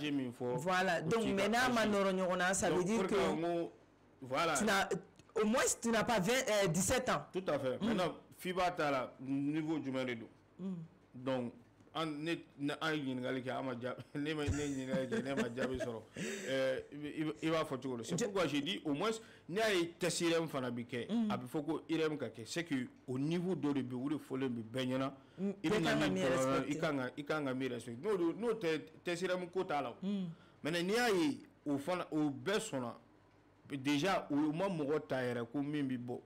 voilà donc mais n'a ma nɔrɔ ɲɔgɔn na ça veut dire que voilà au moins tu n'as pas 17 ans. Tout à fait. Maintenant, FIBA t'a la niveau du monde. Donc, ne ɲininkali kɛ a ma jaabi ne ma ɲininkali kɛ ne ma jaabi sɔrɔ i b'a fɔ cogo di c'est pourquoi j'ai dit au moins ne y'a ye test IRM fana bi kɛ a bɛ fɔ ko IRM ka kɛ c'est que au niveau dɔ de bɛ o de fɔlen bɛ bɛɛ ɲɛna i bɛ na ni kɔlɔlɔ i kan ka min respecter n'o tɛ test IRM ko t'a la maintenant n'i y'a ye o fana o bɛɛ sɔnna déjà o ma mɔgɔ ta yɛrɛ ko min bɛ bɔ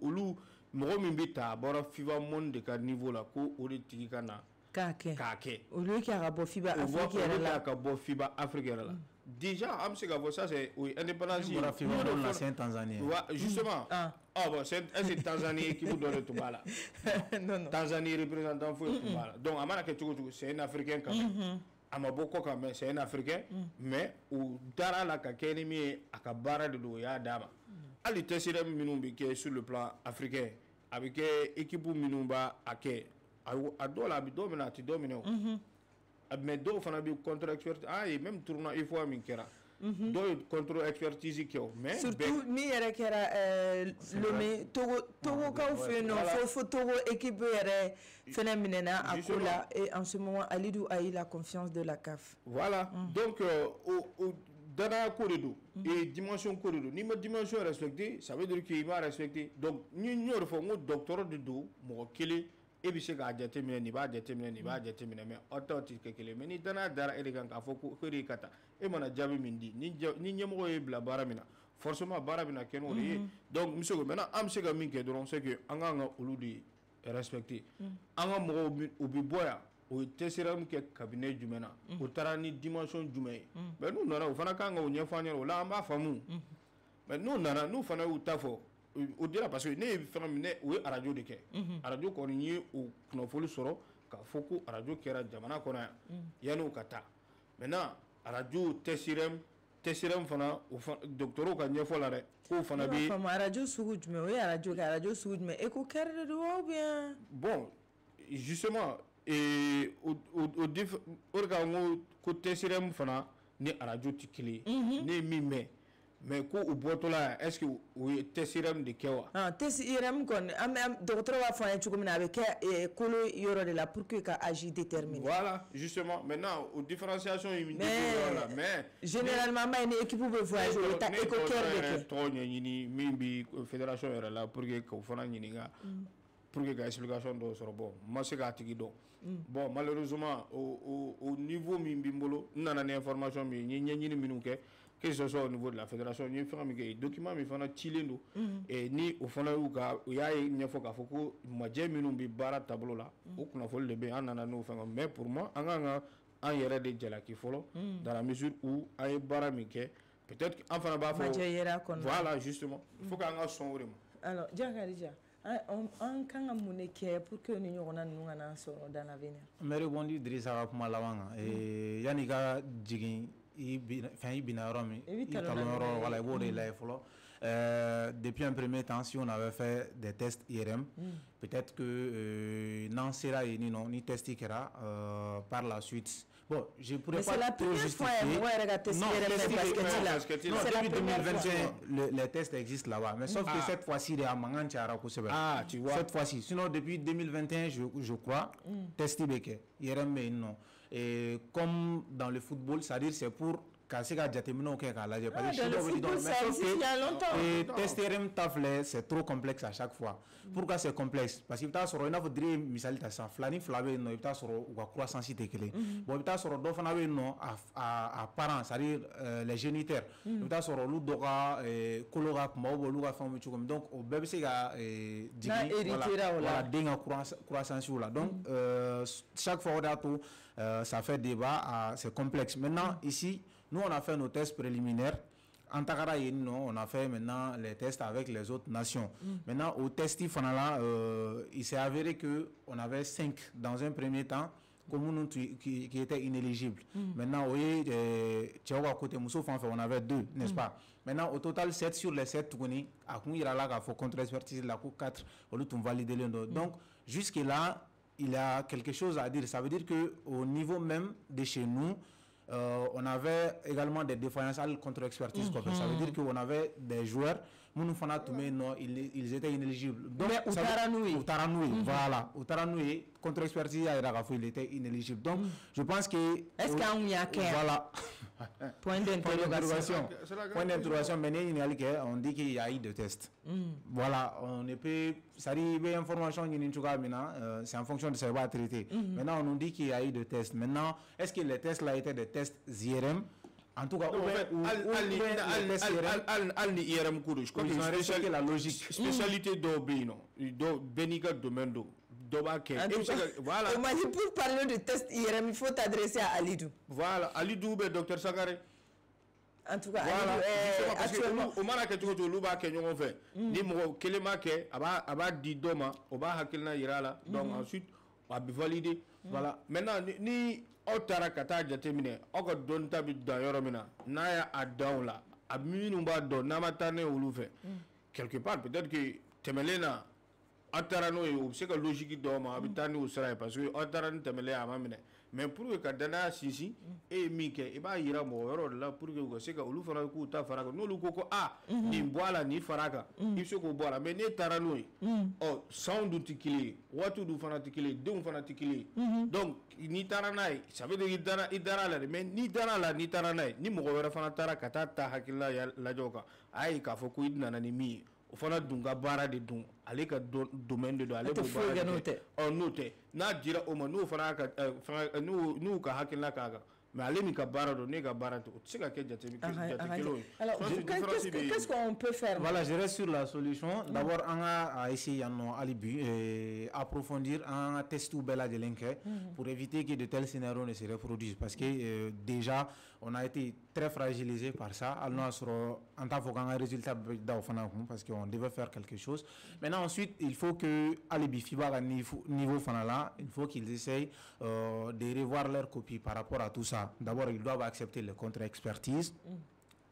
olu mɔgɔ min bɛ ta a bɔra FIBA monde de ka niveau la ko o de tigi ka na k'a kɛ au lieu que a ka bɔ FIBA Afrique yɛrɛ la ka bɔ FIBA Afrique yɛrɛ la déjà an bɛ se ka fɔ ça c'est o indépendance ye FIBA monde la c'est Tanzanie justement bon c'est Tanzanie équipe dɔ de tun b'a la Tanzanie représentant foyi tun b'a la donc a mana kɛ cogo cogo c'est un africain quand même a ma bɔ kɔ kan mais c'est un africain mais u dara la ka kɛ ni min ye a ka baara de don o y'a d'a ma hali test minnu bɛ kɛ sur le plan africain a bɛ kɛ équipe minnu b'a kɛ a dɔw la a bɛ dɔw minɛ a tɛ dɔw minɛ o mais dɔw fana bɛ contre expertise ye même tournoi UFOA min kɛra dɔw ye contre expertise kɛ o mais surtout min yɛrɛ kɛra Lomé Togokaw fɛ yen nɔ fo Togo équipe yɛrɛ fɛnɛ minɛna a ko la et en ce moment Alidou a eu la confiance de la CAF voilà donc o danaya ko de don et dimension ko de don n'i ma dimension respecter ça veut dire qu'il m'a respecté donc n y'o de fɔ n ko docteur de don mɔgɔ kelen e bɛ se k'a jateminɛ nin b'a jateminɛ nin b'a jateminɛ mais aw taw tɛ kɛ kelen mais ni danaya dara e de kan k'a fɔ ko e de ka taa e mana jaabi min di ni ɲɛmɔgɔ ye bila baara min na forcément baara bɛ na kɛ n'o de ye donc n bɛ se ko maintenant an bɛ se ka min kɛ dɔrɔn c'est que an kan ka olu de respecter an ka mɔgɔw u bɛ bɔ yan o ye test IRM kɛ cabinet jumɛn na o taara ni dimension jumɛn ye mais n'u nana o fana kan ka o ɲɛfɔ an ɲɛna o la an b'a faamu mais n'u nana n'u fana y'u ta fɔ o dira parce que ne ye fɛn min ne o ye radio de kɛ radio kɔni ye o kunnafoni sɔrɔ k'a fɔ ko radio kɛra jamana kɔnɔ yan yanni o ka taa maintenant radio test IRM fana o docteur ka ɲɛfɔ la dɛ k'o fana bɛ radio sugu jumɛn o ye radio kɛ radio sugu jumɛn ECHO CAIR de don ou bien bon justement o de ka n ko test IRM fana ni radio tɛ kelen ye ne ye min mɛn mais ko u bɔtɔla yan est ce que o ye test IRM de kɛ wa test IRM kɔni dɔgɔtɔrɔ b'a fɔ an ye cogo min na a bɛ kɛ kolo yɔrɔ de la pour que ka âge déterminer voilà justement maintenant o différenciation yi min yɔrɔ la mais généralement an b'a ye ni équipe bɛ voyager o bɛ taa ECHO CAIR de kɛ tɔgɔ ɲɛɲini min bɛ fédération yɛrɛ la pour que k'o fana ɲininka pour que ka explication dɔw sɔrɔ bon n ma se k'a tigi dɔn bon malheureusement au niveau min bɛ n bolo n nana ni information min ye n ye ɲɛɲini minnu kɛ que ce soit au niveau de la fédération n ye fɛn min kɛ document min fana cilen don ni o fana y'u y'a ye ɲɛfɔ k'a fɔ ko majɛ minnu bɛ baara taabolo la o kunnafoni de bɛ yen an nana n'o fɛn mais pour moi an kan ka an yɛrɛ de jalaki fɔlɔ dans la mesure où an ye baara min kɛ peut-être an fana b'a fɔ voilà justement il faut k'an ka sɔn o de ma. alors Diakarija an kan ka mun de kɛ pour que ni ɲɔgɔnna ninnu kana sɔrɔ dans l'avenir. n bɛ rebondi Dirisa ka kuma laban kan yanni i ka jigin depuis un premier temps, si on avait fait des tests IRM, peut-être que non sera ni test IRM par la suite. Bon, je pourrais pas trop justifier. Non, depuis 2021, les tests existent là-bas. Mais sauf que cette fois-ci, il y a Mangan Tchara. Tu vois. Cette fois-ci. Sinon, depuis 2021, je crois, test IRM, non. Et comme dans le football, c'est-à-dire c'est pour casser la jatemino qui est là. Dans le football, ça existe il y a longtemps. Et tester tafle, c'est trop complexe à chaque fois. Pourquoi c'est complexe? Parce que tu as sur une autre misali ta sans flani flavé non, tu as sur ou croissance cité clé. Bon, tu as sur d'autres fanabe non à parents, c'est-à-dire les géniteurs. Tu as sur l'ou doga colora kuma ou l'ou femme tu comme donc au bébé c'est ga digni voilà dinga croissance là. Donc chaque fois ça fait débat, c'est complexe. Maintenant ici nous, on a fait nos tests préliminaires. En Takara, on a fait maintenant les tests avec les autres nations. Maintenant, au test, il s'est avéré qu'on avait 5 dans un premier temps qui étaient inéligibles. Maintenant, vous voyez, on avait 2, n'est-ce pas? Maintenant, au total, 7 sur les 7, il y a contre-expertise, 4, on a validé le dos. Donc, jusque-là, il y a quelque chose à dire. Ça veut dire qu'au niveau même de chez nous, on avait également des défaillances à la contre-expertise. Ça veut dire qu'on avait des joueurs, ils étaient inéligibles. Donc, mais voilà. Outaranoui, contre-expertise, il était inéligible. Donc, je pense que... Est-ce qu'il y a voilà. Point d'interrogation. Point d'interrogation, mais on dit qu'il y a eu des tests. Voilà, on peut... Ça dit, information, c'est en fonction de ce qu'on va traiter. Maintenant, on nous dit qu'il y a eu des tests. Maintenant, est-ce que les tests là étaient des tests IRM? En tout cas, IRM Kourouche, comme la logique. Spécialité d'Obino, Beniga Domendo. Voilà. Pour parler de test IRM, il faut t'adresser à Alidou. Voilà, Alidou, docteur Sakare. En tout cas, voilà. Actuellement, au moment que tu as fait, ni mo kelema ke aba di doma, oba hakilna irala. Donc ensuite, on va valider. Voilà. Maintenant, ni otara kata jatemine, oko don tabi da yoromina, naya a down là, a minumba don namatane ulufe. Quelque part, peut-être que temelena Atarano est aussi que logique d'homme habitant au Serail parce que Ataran temele à mamine. Mais pour que Kadana Sisi et Mike, et bah ira mort là pour que vous savez que vous ferez coup ta faraga. Nous le coco ni boila ni faraga. Il se que boila mais ne taranoi. Oh sound utikili, what to do fanatikili, deux fanatikili. Donc ni taranai, ça veut dire idara la mais ni dara la ni taranai, ni mourir fanatara katata hakila la joka. Aïe ka foku idna nanimi. O fana dunga bara de dun ale ka domaine de do ale bo bara on note na dira o ma no fana ka nu ka hakila kaga mais ale mi ka bara do ne ka bara to c'est ka ke jate kilo. Alors qu'est-ce qu'on peut faire? Voilà, je reste sur la solution. D'abord on a essayer en alibi et approfondir un test ou bella de l'enquête pour éviter que de tels scénarios ne se reproduisent parce que déjà on a été très fragilisé par ça. Alors en tant qu'un résultat parce qu'on devait faire quelque chose. Maintenant ensuite il faut que alibi FIBA à niveau fanala, il faut qu'ils essayent de revoir leur copie par rapport à tout ça. D'abord ils doivent accepter le contre-expertise.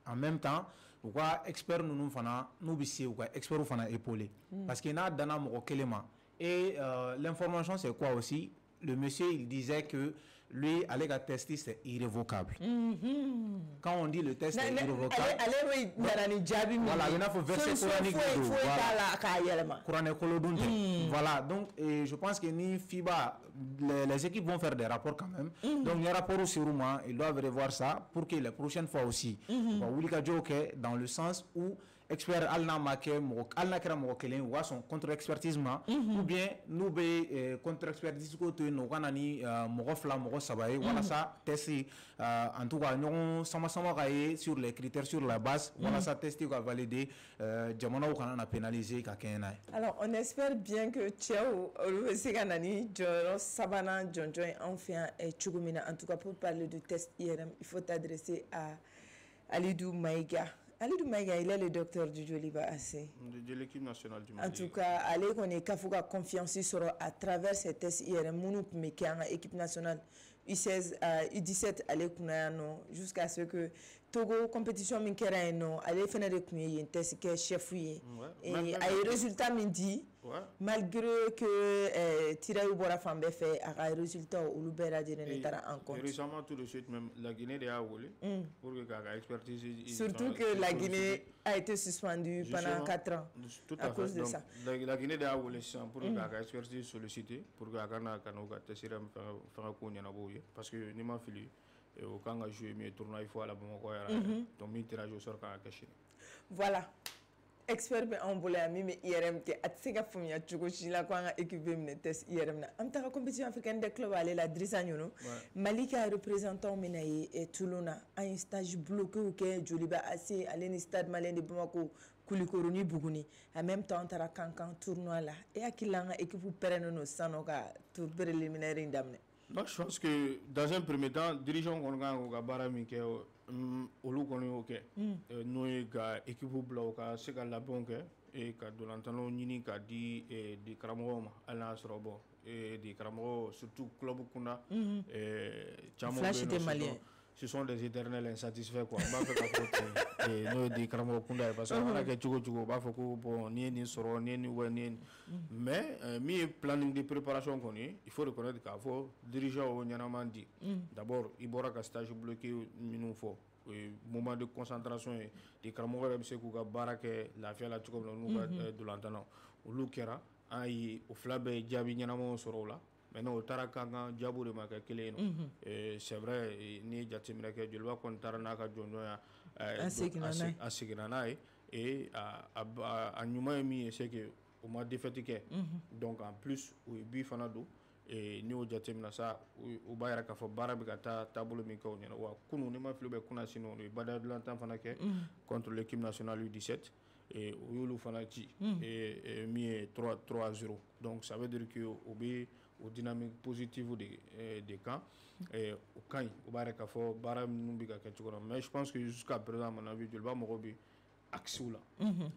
En même temps, pourquoi expert nous fana nous bisi ou expert fana épaulé parce qu'il n'a dana mo kelema et l'information c'est quoi aussi, le monsieur il disait que lui aller à tester c'est irrévocable. Quand on dit le test est irrévocable, voilà, il faut verser coranique voilà, donc je pense que ni FIBA les équipes vont faire des rapports quand même. Donc les rapports sur moi, ils doivent revoir ça pour que les prochaines fois aussi dans le sens où expert alna make alna kera mo kelen wa son contre expertise ma ou bien nous be contre expertise ko to no kana ni mo fla mo sabaye voilà ça tester en tout cas non sama gaé sur les critères sur la base voilà ça tester va valider jamona ko na pénaliser ka kena. Alors on espère bien que Tchao Seganani Joro Sabana Jonjo enfin et Chugumina en tout cas pour parler du test IRM il faut t'adresser à Alidou Maïga. Alidou Maïga, il est le docteur du Joliba AC. De l'équipe nationale du Mali. En tout cas, allez qu'on ait confiance sur à travers ces tests IRM, nous mais qui en équipe nationale U16 U17 ale kunna yan nɔ jusqu'à ce que Togo compétition min kɛra yen nɔ ale fɛnɛ de kun ye yen test kɛ chef ye et a ye résultat min di malgré que tirailleurs bɔra fan bɛɛ fɛ a ka résultat olu bɛɛ lajɛlen de taara en compte. Récemment tout de suite même la Guinée de y'a wele pour que k'a ka expertise. Surtout que la Guinée a été suspendue pendant 4 ans à cause de ça. La Guinée de y'a wele sisan pour que k'a ka expertise solliciter pour que a kana kana u ka test yɛrɛ fɛngɛ ko ɲɛnabɔ ye parce que ni ma fili au kan ka jouer mais tournoi il faut à la Bamako yɛrɛ donc min tirage au sort kan ka kɛ sini. Voilà. Expert bɛ anw bolo yan min bɛ IRM kɛ a tɛ se ka faamuya cogo si la ko an ka équipe bɛ minɛ test IRM na an bɛ taga compétition africaine des clubs ale la Drissa Ɲunu Mali ka représentant min na ye Toulon na an ye stage bloqué kɛ Joliba AC ale ni Stade Malien de Bamako Kulikoro ni Buguni en même temps an taara Kankan tournoi la e hakili la an ka équipe pɛrɛnnen don sisan nɔ ka tour préliminaire in daminɛ. Moi, je pense que dans un premier temps, dirigeants qu'on a au Gabara Mike, au Loukono, nous avons équipe bloc, c'est qu'à la banque et qu'à de l'entendre ni qu'à dit des Kramo à la Sorobo et des Kramo surtout club qu'on a Flash des Maliens. Ce sont des éternels insatisfaits quoi. Bah fait qu'à et nous des Kramo Kunda parce qu'on a quelque chose bah faut que bon ni soro ni mais mi planning de préparation qu'on est il faut reconnaître qu'il faut diriger au Nyanamandi d'abord il bora ka stage bloqué minu fo moment de concentration des Kramo web c'est qu'on a barake la fait la tuko nous de l'entendant au Lukera ai au flabe jabi Nyanamo soro là. Maintenant au Tarakanga Diabo de Makakele c'est vrai ni jatimira ke jolwa kon taranaka jonnoya asignana et à nyuma mi c'est que au mois défaite ke donc en plus au bi fanado et ni o jatimina ça au bayra ka fo barabi ka tabolo mi ko nyana wa kunu ni ma flube kuna sino ni bada de l'entend fana ke contre l'équipe nationale U17 et au yulu fana ci et mi 3-0 donc ça veut dire que au bi au dynamique positive des camps et au camp au barre kafo bara numbiga ketchukona mais je pense que jusqu'à présent à mon avis je vais me rebi axou là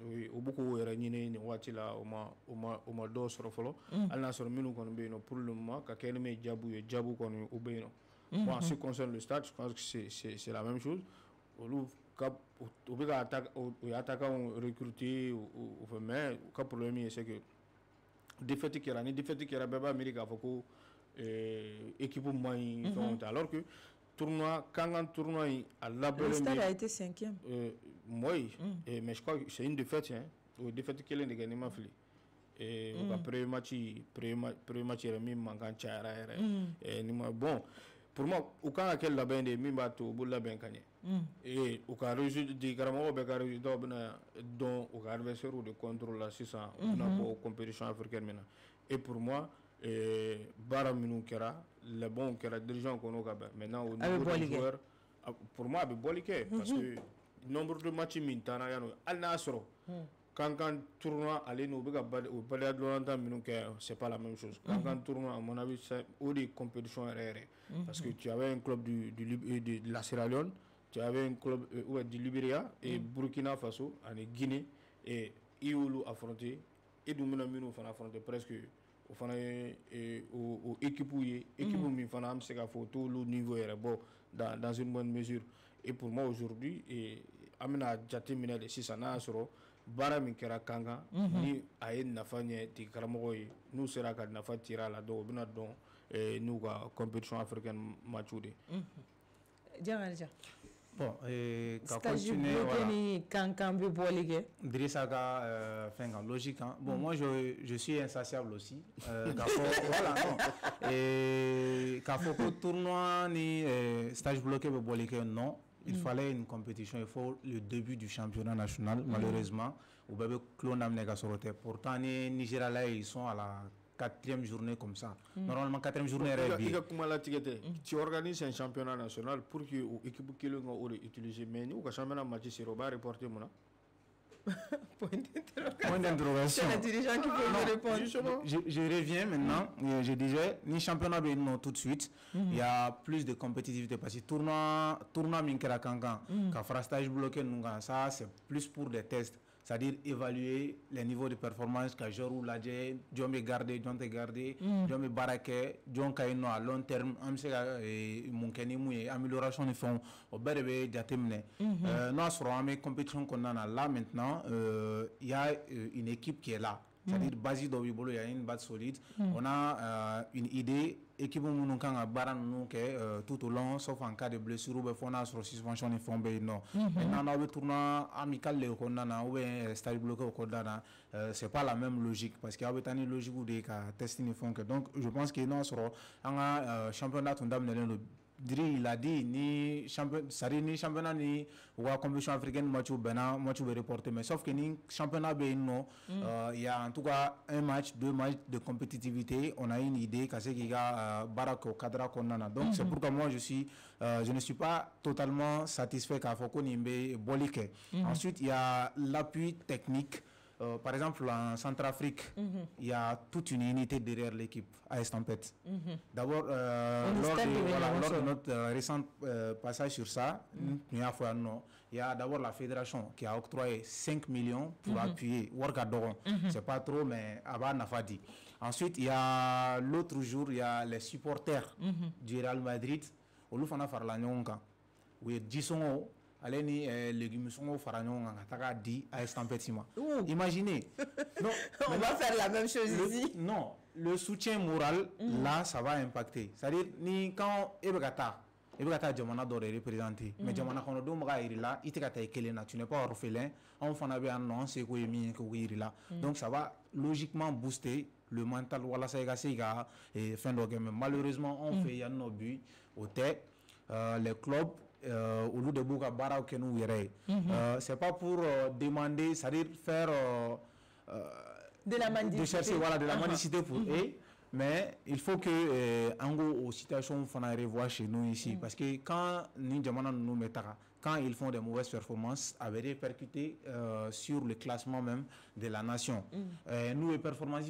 oui au beaucoup era nyine ni wati la au ma do soro folo alna soro minu kono be no pour le moment ka kene me jabu kono au be no bon en ce qui concerne le stade je pense que c'est la même chose au loup cap au be attaque au attaquant recruter au fait mais cap problème c'est que défaite qui era beba America foko équipe moyen alors que tournoi quand tournoi à la le Stade a été 5e moi mais je crois que c'est une défaite hein une défaite qui est gagné ma fille et après match era mi mangan chara era et ni bon pour moi au quand quel la ben de mi bato bu la ben kanye et au cas résultat di karamo be ka résultat bena don au cas adversaire de contrôle la 600 pour compétition africaine maintenant et pour moi bara minu kera le bon kera dirigeant qu'on a maintenant au niveau des joueurs pour moi be bolike parce que nombre de matchs mintana yano al nasro quand tournoi aller no be ka au palais de l'entend minu que c'est pas la même chose quand tournoi à mon avis c'est au des compétitions RR parce que tu avais un club de la Sierra Leone tu avais un club du Libéria et Burkina Faso en Guinée et Ioulou affronté et nous menons affronté presque au fana au équipe mi fana am se ka photo le niveau est bon dans une bonne mesure et pour moi aujourd'hui et amina jatimina de sisana soro bara min kera kanga ni ay nafanye ti karamo yi nous sera ka nafa tira la do bina don nous ga compétition africaine matchude Diarra bon ka continuer voilà Kankan be bolige Drissa ka logique hein? Bon moi je suis insatiable aussi voilà non et ka faut tournoi ni stage bloqué be bolige non il fallait une compétition il faut le début du championnat national malheureusement au bébé clone amnega sorote pourtant ni Nigeria là ils sont à la 4e journée comme ça. Normalement 4e journée tu organises un championnat national pour que l'équipe qui l'ont utilisé mais nous quand championnat match c'est Robert reporter mon point d'interrogation. C'est le dirigeant qui peut me répondre. Je reviens maintenant. Je disais, ni championnat non tout de suite. Il y a plus de compétitivité parce que tournoi Minkera Kankan, quand fera stage bloqué, ça c'est plus pour des tests. c'est-à-dire évaluer les niveaux de performance que joueur ou l'adje, John me garder, John te garder, John me baraquer, John kaino à long terme, am se mon keni mouye amélioration de fond au berbe jatemne. Nous avons une compétition qu'on a là maintenant, il y a une équipe qui est là. C'est-à-dire base d'Obibolo, il y a une base solide. On a une idée, équipe nous kan baran nous tout au long, sauf en cas de blessure ou on a sur suspension de fond non. Maintenant on a un tournoi amical le condana ou un stade bloqué au condana, c'est pas la même logique parce qu'il y a une logique où des cas testing de fond. Donc je pense que nous sur un championnat on le Diri il a dit ni championnat ni ou la compétition africaine moi tu veux reporter mais sauf que ni championnat non il y a en tout cas un match, 2 matchs de compétitivité, on a une idée qu'à ce qu'il y a barak au cadre qu'on a donc c'est pourquoi moi je ne suis pas totalement satisfait qu'à Foko Nimbe Bolike. Ensuite il y a l'appui technique. Par exemple, en Centrafrique, il y a toute une unité derrière l'équipe à Estampette. D'abord, lors de notre récent passage sur ça, il y a d'abord la fédération qui a octroyé 5 millions pour appuyer Wargadoron. C'est pas trop, mais Abba Nafadi. Ensuite, il y a l'autre jour, il y a les supporters du Real Madrid. Olufana Farlanyonga. Oui, 10 ans. Allez ni légumes sont faragnon à dit à estampettima. Imaginez. Non, on va faire la même chose ici. Non, le soutien moral là ça va impacter. C'est-à-dire ni quand Ebegata Jamana doit représenter. Mais Jamana quand on doit ir là, il tu n'es pas orphelin. On fait un non c'est quoi il là. Donc ça va logiquement booster le mental. Voilà ça et fin de game. Malheureusement on fait y a nos buts au tête les clubs. Au lieu de beaucoup barra que nous c'est pas pour demander, c'est-à-dire faire de la mendicité, de chercher voilà de la mendicité pour eux, mais il faut que en gros aux situations qu'on a revoir chez nous ici parce que quand nous mettons quand ils font des mauvaises performances, avait répercuté sur le classement même de la nation. Nous, les performances,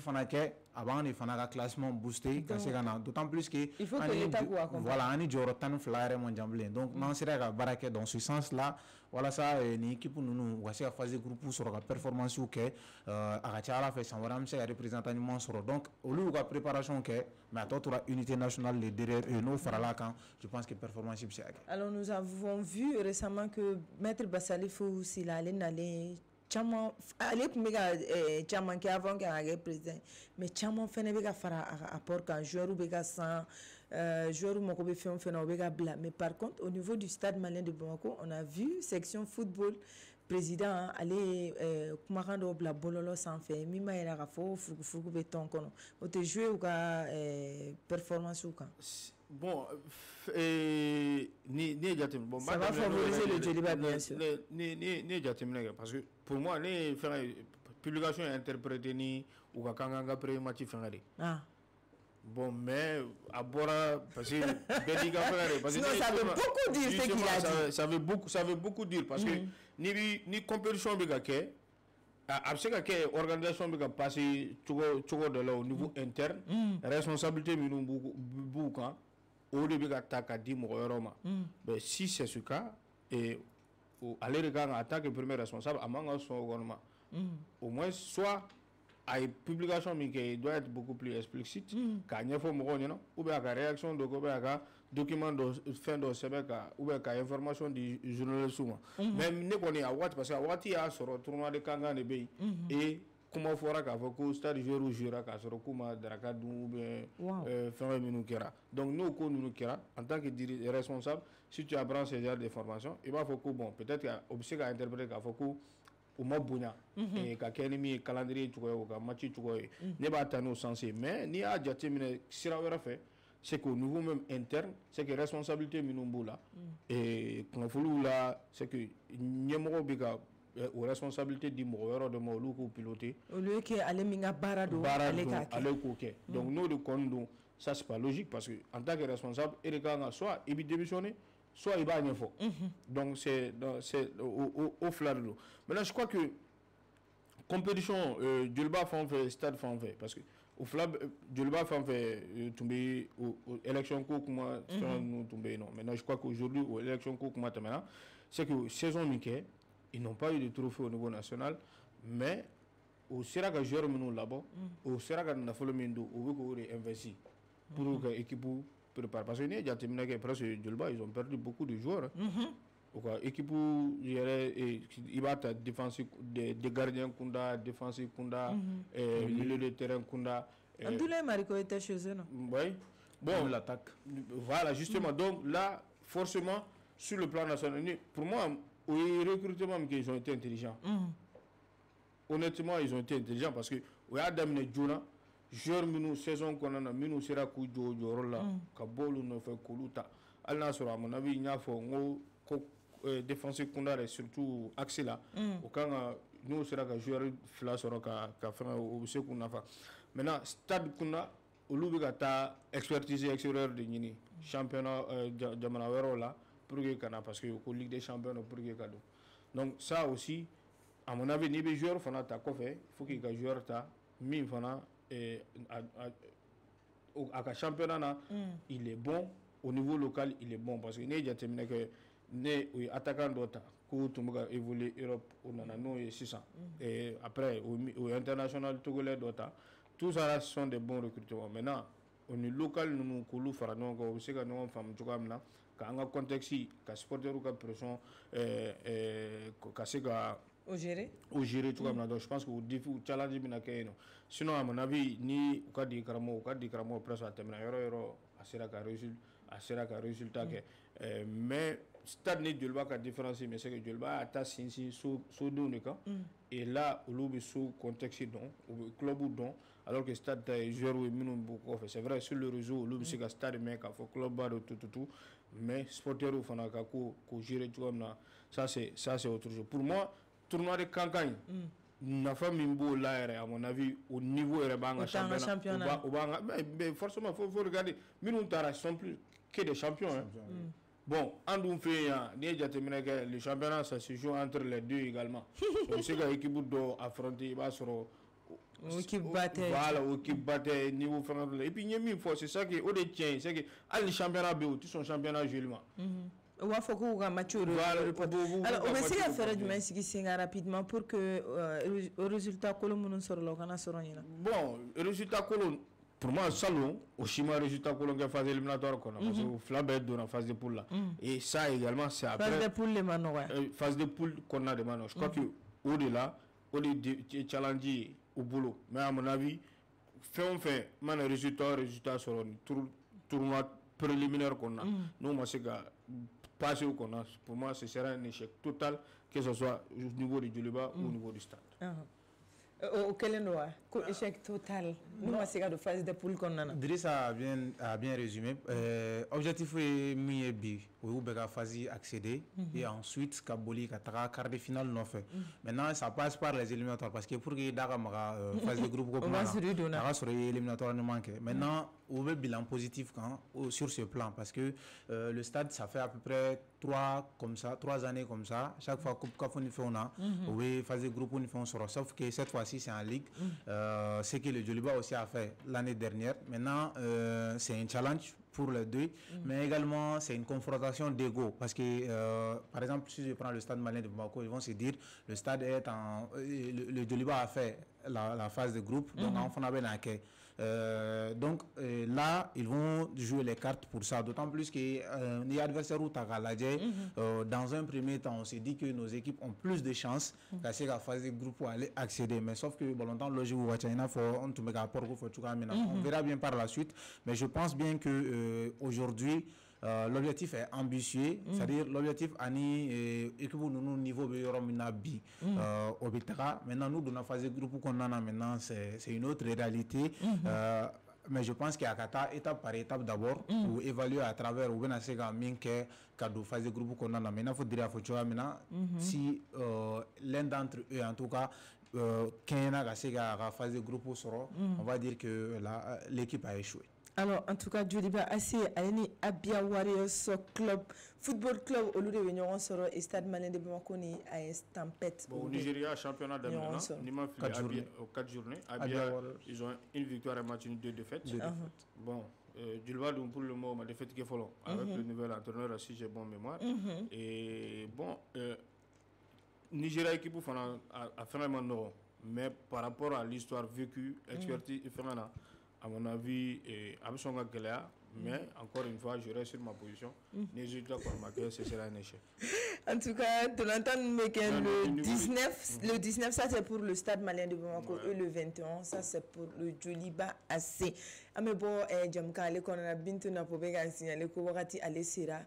avant, il faut un classement boosté, d'autant plus que il faut que l'État vous accompagne. Voilà, on est flyer mondial. Donc, non, c'est vrai dans ce sens-là, voilà ça, une équipe nous nous voici à faire groupe sur la performance ou que à fait sans vraiment c'est représentation sur donc au lieu de la préparation que mais à toute la unité nationale les derrière nous fera là quand je pense que performance c'est. Alors nous avons vu récemment que Maître Bassalifou s'il allait n'aller chama ale kun bɛ ka caman kɛ avant que a kɛ président mais caman fɛnɛ bɛ ka fara apport kan joueurs bɛ ka san joueurs mago bɛ fɛn o fɛn na o bɛ ka bila mais par contre au niveau du stade malien de Bamako on a vu section football président ale kumakan dɔw bila bɔlɔlɔ sanfɛ min b'a yira k'a fɔ furugufurugu bɛ tɔn kɔnɔ o tɛ jouer u ka performance kan. Bon, ni bon, ça va favoriser le Djoliba bien sûr. Ni parce que pour moi les publication interprétée ni ou ka pré match fengari. Ah. Bon mais à bora parce que parce que ça veut beaucoup dire ce qu'il a dit. Ça veut beaucoup dire parce que ni compétition bi ka ke absolument que organisation bi ka passer tugo de là au niveau interne responsabilité minu bukan au début d'attaquer à 10 mois. Mais si c'est ce cas, et aller regarder en tant que premier responsable, à mon son gouvernement, au moins soit à une publication qui doit être beaucoup plus explicite, quand il y a ou bien la réaction de document de fin de semaine ou bien la information du journaliste. Même nous connaissons à Watt parce qu'à Watt il y a sur le tournoi de Kangan de Bay et comment fera qu'à vos stade joueur ou joueur qu'à sur le kuma d'Rakadou ou bien faire une kera. Donc nous nous kera en tant que responsable si tu apprends ce genre de formation il va faut que bon peut-être obligé à interpréter qu'à faut que au moins bunya et qu'à quel ennemi calendrier tu vois ou qu'à match tu vois ne pas attendre sensé mais ni à jatimine sira wera fait c'est qu'au niveau même interne c'est que responsabilité minumboula et quand faut là c'est que nyemoro biga aux responsabilités du moueur de Molu pour piloter. Au lieu que aller minga barado aller koke. Donc nous le condom ça c'est pas logique parce que en tant que responsable il regarde soit il démissionner soit il va rien faire. Donc c'est au flardo. Maintenant je crois que compétition Djoliba fait stade fait parce que au flab Djoliba fait tomber aux élections comment nous tomber non. Maintenant je crois qu'aujourd'hui aux élections comment maintenant c'est que saison Mickey ils n'ont pas eu de trophée au niveau national, mais au sera que joueur nous là-bas, au sera que na folo mindo, au veut qu'on investi pour que l'équipe prépare. Parce que nous, ils ont perdu beaucoup de joueurs. L'équipe, il va être défensif, des gardiens Kunda, défensif Kunda, milieu de terrain Kunda. Abdoulaye Mariko était chez eux, non? Oui. Bon, l'attaque. Voilà, justement. Donc là, forcément, sur le plan national, pour moi, les recrutements, ils ont été intelligents. Honnêtement, ils ont été intelligents parce que, oui, Adam Nedjouna, joueur minu saison qu'on a, minu sera kujo jorola, kabolu no fait koluta. Al Nasra, à mon avis, il y a défensif Kunda et surtout axé là. Quand nous sera que joueur fla sera ka faire au ce qu'on a fait. Maintenant, stade Kunda, au lieu de ta expertise extérieure de Nini, championnat de là, pour que parce que la Ligue des Champions pour que cadeau. Donc ça aussi, à mon avis, les joueurs font ta il faut que les joueurs ta mis fana à championnat il est bon au niveau local, il est bon parce que n'est terminé que né attaquant d'autres pour tout évoluer Europe on en a nous et 600 et après au international togolais d'autres tout ça sont des bons recrutements. Maintenant au niveau local nous nous fera donc aussi que nous femmes tu comme là quand un contexte ka supporter ou ka pression au gérer tout comme là. Donc je pense que au défi au challenge bien que sinon à mon avis ni au cas de Kramo presque à terminer euro à sera ka résultat que mais stade ni Djolba ka différencier mais c'est que Djolba a ta sinsi so donné quand et là au lobe sous contexte donc au club ou donc alors que stade joueur ou minimum beaucoup fait c'est vrai sur le réseau au lobe c'est que stade mais ka faut club bar tout mais sporteur ou fana ka ko gérer tout comme là ça c'est autre chose pour moi tournoi de campagne n'a pas mis beau là à mon avis au niveau de championnat mais forcément faut regarder minimum tara sont plus que des champions hein. Bon, en fait, le championnat, ça se joue entre les deux également. Donc, c'est que l'équipe doit affronter, il va sur l'équipe battait. Voilà, l'équipe battait niveau français. Et puis, il y a une fois, c'est ça qui est au détient, c'est que le championnat, tout son championnat, Jules. Il faut qu'on ait match. Alors, on va essayer de faire du match rapidement pour que le résultat que l'on sort là, on a sorti. Bon, le résultat que l'on pour moi, salon, au schéma résultat que l'on a phase éliminatoire, parce que Flabet dans la phase de poule là. Et ça également, c'est après. Phase de poule, les manos, phase de poule qu'on a des manos. Je crois qu'au-delà, au-delà challenger au boulot. Mais à mon avis, fait, le résultat sur le tournoi préliminaire qu'on a. Nous, moi, c'est que passer au qu'on a. Pour moi, ce sera un échec total, que ce soit au niveau du Djoliba ou au niveau du stade. Au Kelenoa, échec total. Nous, on de phase de poule qu'on a. Drissa a bien résumé. Objectif est mis bi, où Bega Fazi accéder et ensuite Kaboli Katara quart de finale non fait. Maintenant, ça passe par les éliminatoires parce que pour que Dagamara phase de groupe on va sur les éliminatoires ne manque. Maintenant, on veut bilan positif sur ce plan parce que le stade ça fait à peu près 3 années comme ça. Chaque fois Coupe Cafon on a, on veut phase de groupe on fait on sort. Sauf que cette fois-ci c'est en ligue. C'est que le Djoliba aussi a fait l'année dernière. Maintenant, c'est un challenge pour les deux, mais également c'est une confrontation d'ego parce que par exemple si je prends le stade malien de Bamako, ils vont se dire le stade est le Djoliba a fait la phase de groupe, donc en Fonabé donc là ils vont jouer les cartes pour ça, d'autant plus que les adversaires ou Tagaladje dans un premier temps on s'est dit que nos équipes ont plus de chances qu'à la phase de groupe pour aller accéder, mais sauf que longtemps logique ou Wachina on verra bien par la suite, mais je pense bien que aujourd'hui l'objectif est ambitieux, c'est-à-dire l'objectif ani équipe nous niveau bi au Bitara. Maintenant nous dans la phase de groupe qu'on a maintenant c'est une autre réalité. Mais je pense qu'il y a Kata étape par étape d'abord pour évaluer à travers ou bien c'est minke cadeau phase de groupe qu'on a maintenant faut dire maintenant si l'un d'entre eux en tout cas Kenya a phase de groupe on va dire que l'équipe a échoué. Alors, en tout cas, Djoliba assez Aini Abia Warriors Club, Football Club, au lieu de venir sur le stade malien de Bamako, ni à Stampette. Au Nigeria, championnat d'Amérique, 4 journées. Abia, ils ont une victoire et un match, 2 défaites. Bon, Djoliba, pour le moment, ma défaite qui est folle. Avec le nouvel entraîneur, si j'ai bonne mémoire. Et bon, Nigeria équipe a vraiment non, mais par rapport à l'histoire vécue, expertise, à mon avis, Absonga Gelea, mais encore une fois, je reste sur ma position. N'hésitez pas à remarquer, ce sera un échec. En tout cas, Jonathan le 19, ça c'est pour le stade malien de Bamako, et le 21, ça c'est pour le Joliba AC. Mais bon, Jamka, les qu'on a bintu na pobega signaler ko wakati ale sera.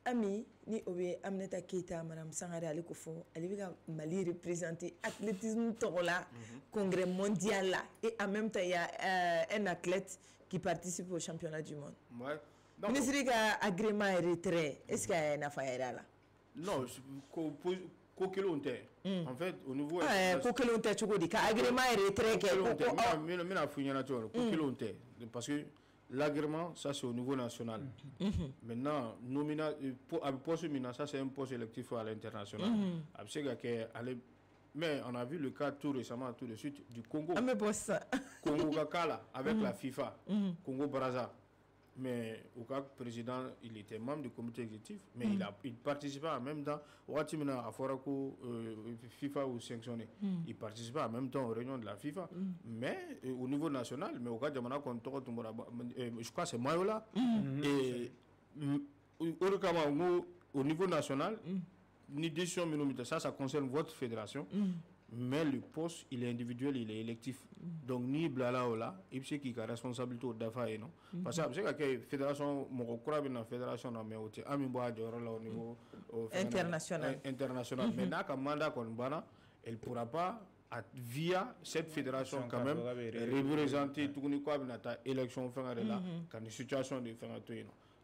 Ami ni obe Aminata Keita madame Sangare ale ko fo ale bi ka Mali représenter athlétisme togola congrès mondial là et en même temps il y a un athlète qui participe au championnat du monde. Ouais. Ministre ka agrément et retrait est-ce qu'il y a une affaire là? Non, Kokelonte. En fait, au niveau Kokelonte chukodi ka agrément et retrait Kokelonte parce que l'agrément, ça c'est au niveau national. Maintenant, poste ça c'est un poste électif à l'international. Mais on a vu le cas tout récemment, tout de suite, du Congo. Congo Kakala avec la FIFA, Congo Brazza. Mais au cas président, il était membre du comité exécutif, mais il participait en même temps. À Forako, FIFA ou sanctionné. Il participait en même temps aux réunions de la FIFA. Mais au niveau national, mais au cas de je crois que c'est Mayola. Et au niveau national, ni décision ça concerne votre fédération. Mais le poste, il est individuel, il est électif. Donc, ni blala ou là, il sait qu'il a responsabilité au DAFA et non. Parce que c'est que la fédération, mon crois bien la fédération, mais au niveau international. Mais là, comme mandat qu'on bana, elle ne pourra pas, via cette fédération, quand même, représenter tout le monde dans l'élection, quand une situation de faire un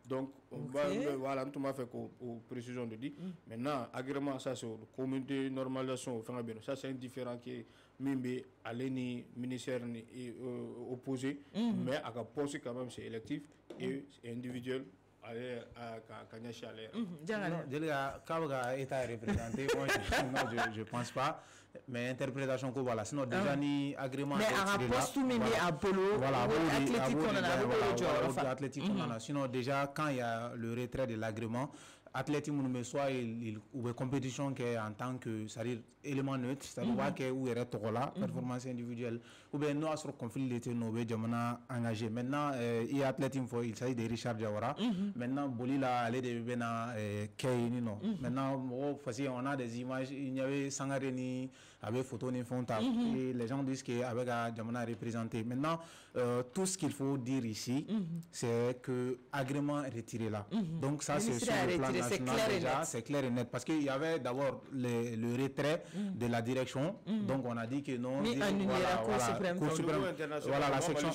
donc, voilà, tout m'a fait aux précisions de dire. Maintenant, agrément, ça c'est la communauté normalisation, ça c'est un différent qui est même à l'ENI, ministère opposé, mais à la poste quand même c'est électif et individuel. À Kanyashi à l'air. Je pense pas. Mais interprétation que voilà, sinon déjà ni agrément. Mais à poste tout même à Polo, voilà, athlétique on a. Sinon déjà quand il y a le retrait de l'agrément, athlétique nous soit ou une compétition qui est en tant que c'est-à-dire élément neutre, c'est-à-dire que où est là performance individuelle ou bien nous sur conflit d'été nous jamana engagé. Maintenant il y a athlétique il s'agit de Richard Diawara. Maintenant Bolila aller de Bena Kayni non. Maintenant on a des images, il y avait Sangareni avec photo ni Fonta et les gens disent que avec jamana représenté. Maintenant tout ce qu'il faut dire ici c'est que agrément retiré là. Donc ça c'est sur le plan national c'est clair et net parce qu'il y avait d'abord le retrait de la direction. Donc on a dit que non. Cour suprême. Voilà la section.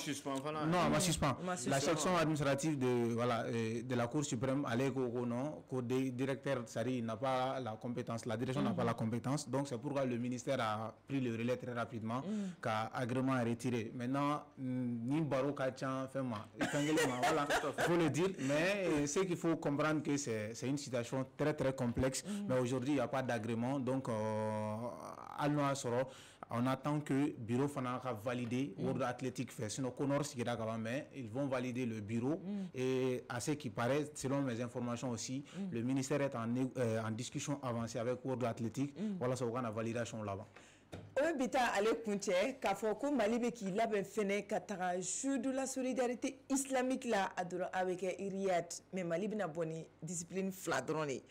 Non, on suspend. La section administrative de la Cour suprême allait au non, qu'au directeur Sari n'a pas la compétence, la direction n'a pas la compétence. Donc c'est pourquoi le ministère a pris le relais très rapidement, car agrément est retiré. Maintenant, ni Baro Kachan fait mal. Voilà, il faut le dire. Mais c'est qu'il faut comprendre que c'est une situation très très complexe. Mais aujourd'hui, il n'y a pas d'agrément. Donc, on attend que le bureau va valider World Athletic fait. Sinon, mais ils vont valider le bureau. Et à ce qui paraît, selon mes informations aussi, le ministère est en discussion avancée avec World Athletic. Voilà, ça va la validation là-bas. Bita ale kunche k'a fɔ ko Mali bɛ k'i labɛn fɛnɛ ka taga jeux de la solidarité islamique la a dɔrɔn a bɛ kɛ Riyad mais Mali bɛna bɔ ni discipline fila dɔrɔn de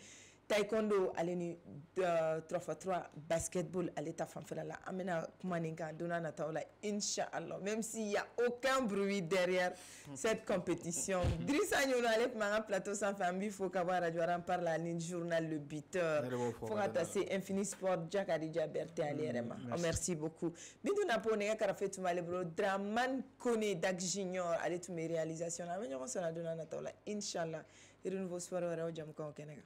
taekwondo ale ni 3x3 basketball ale ta fanfɛla la an bɛna kuma nin kan don n'a nataw la Inch'Allah même s'il y a aucun bruit derrière cette compétition. Drissa Ɲono ale tun b'an ka plateau sanfɛ an b'i fo ka bɔ radio an parle ni journal Le Buteur fo ka taa se Infini Sport Jack Adija Berté ale yɛrɛ ma. Merci beaucoup. Bintu Napo nɛgɛ karafe tun b'ale bolo Draman Kone Dak Junior ale tun bɛ réalisation na an bɛ ɲɔgɔn sɔrɔ don n'a nataw la Inch'Allah renouveau sport wɛrɛ o jamukanw kɛnɛ kan.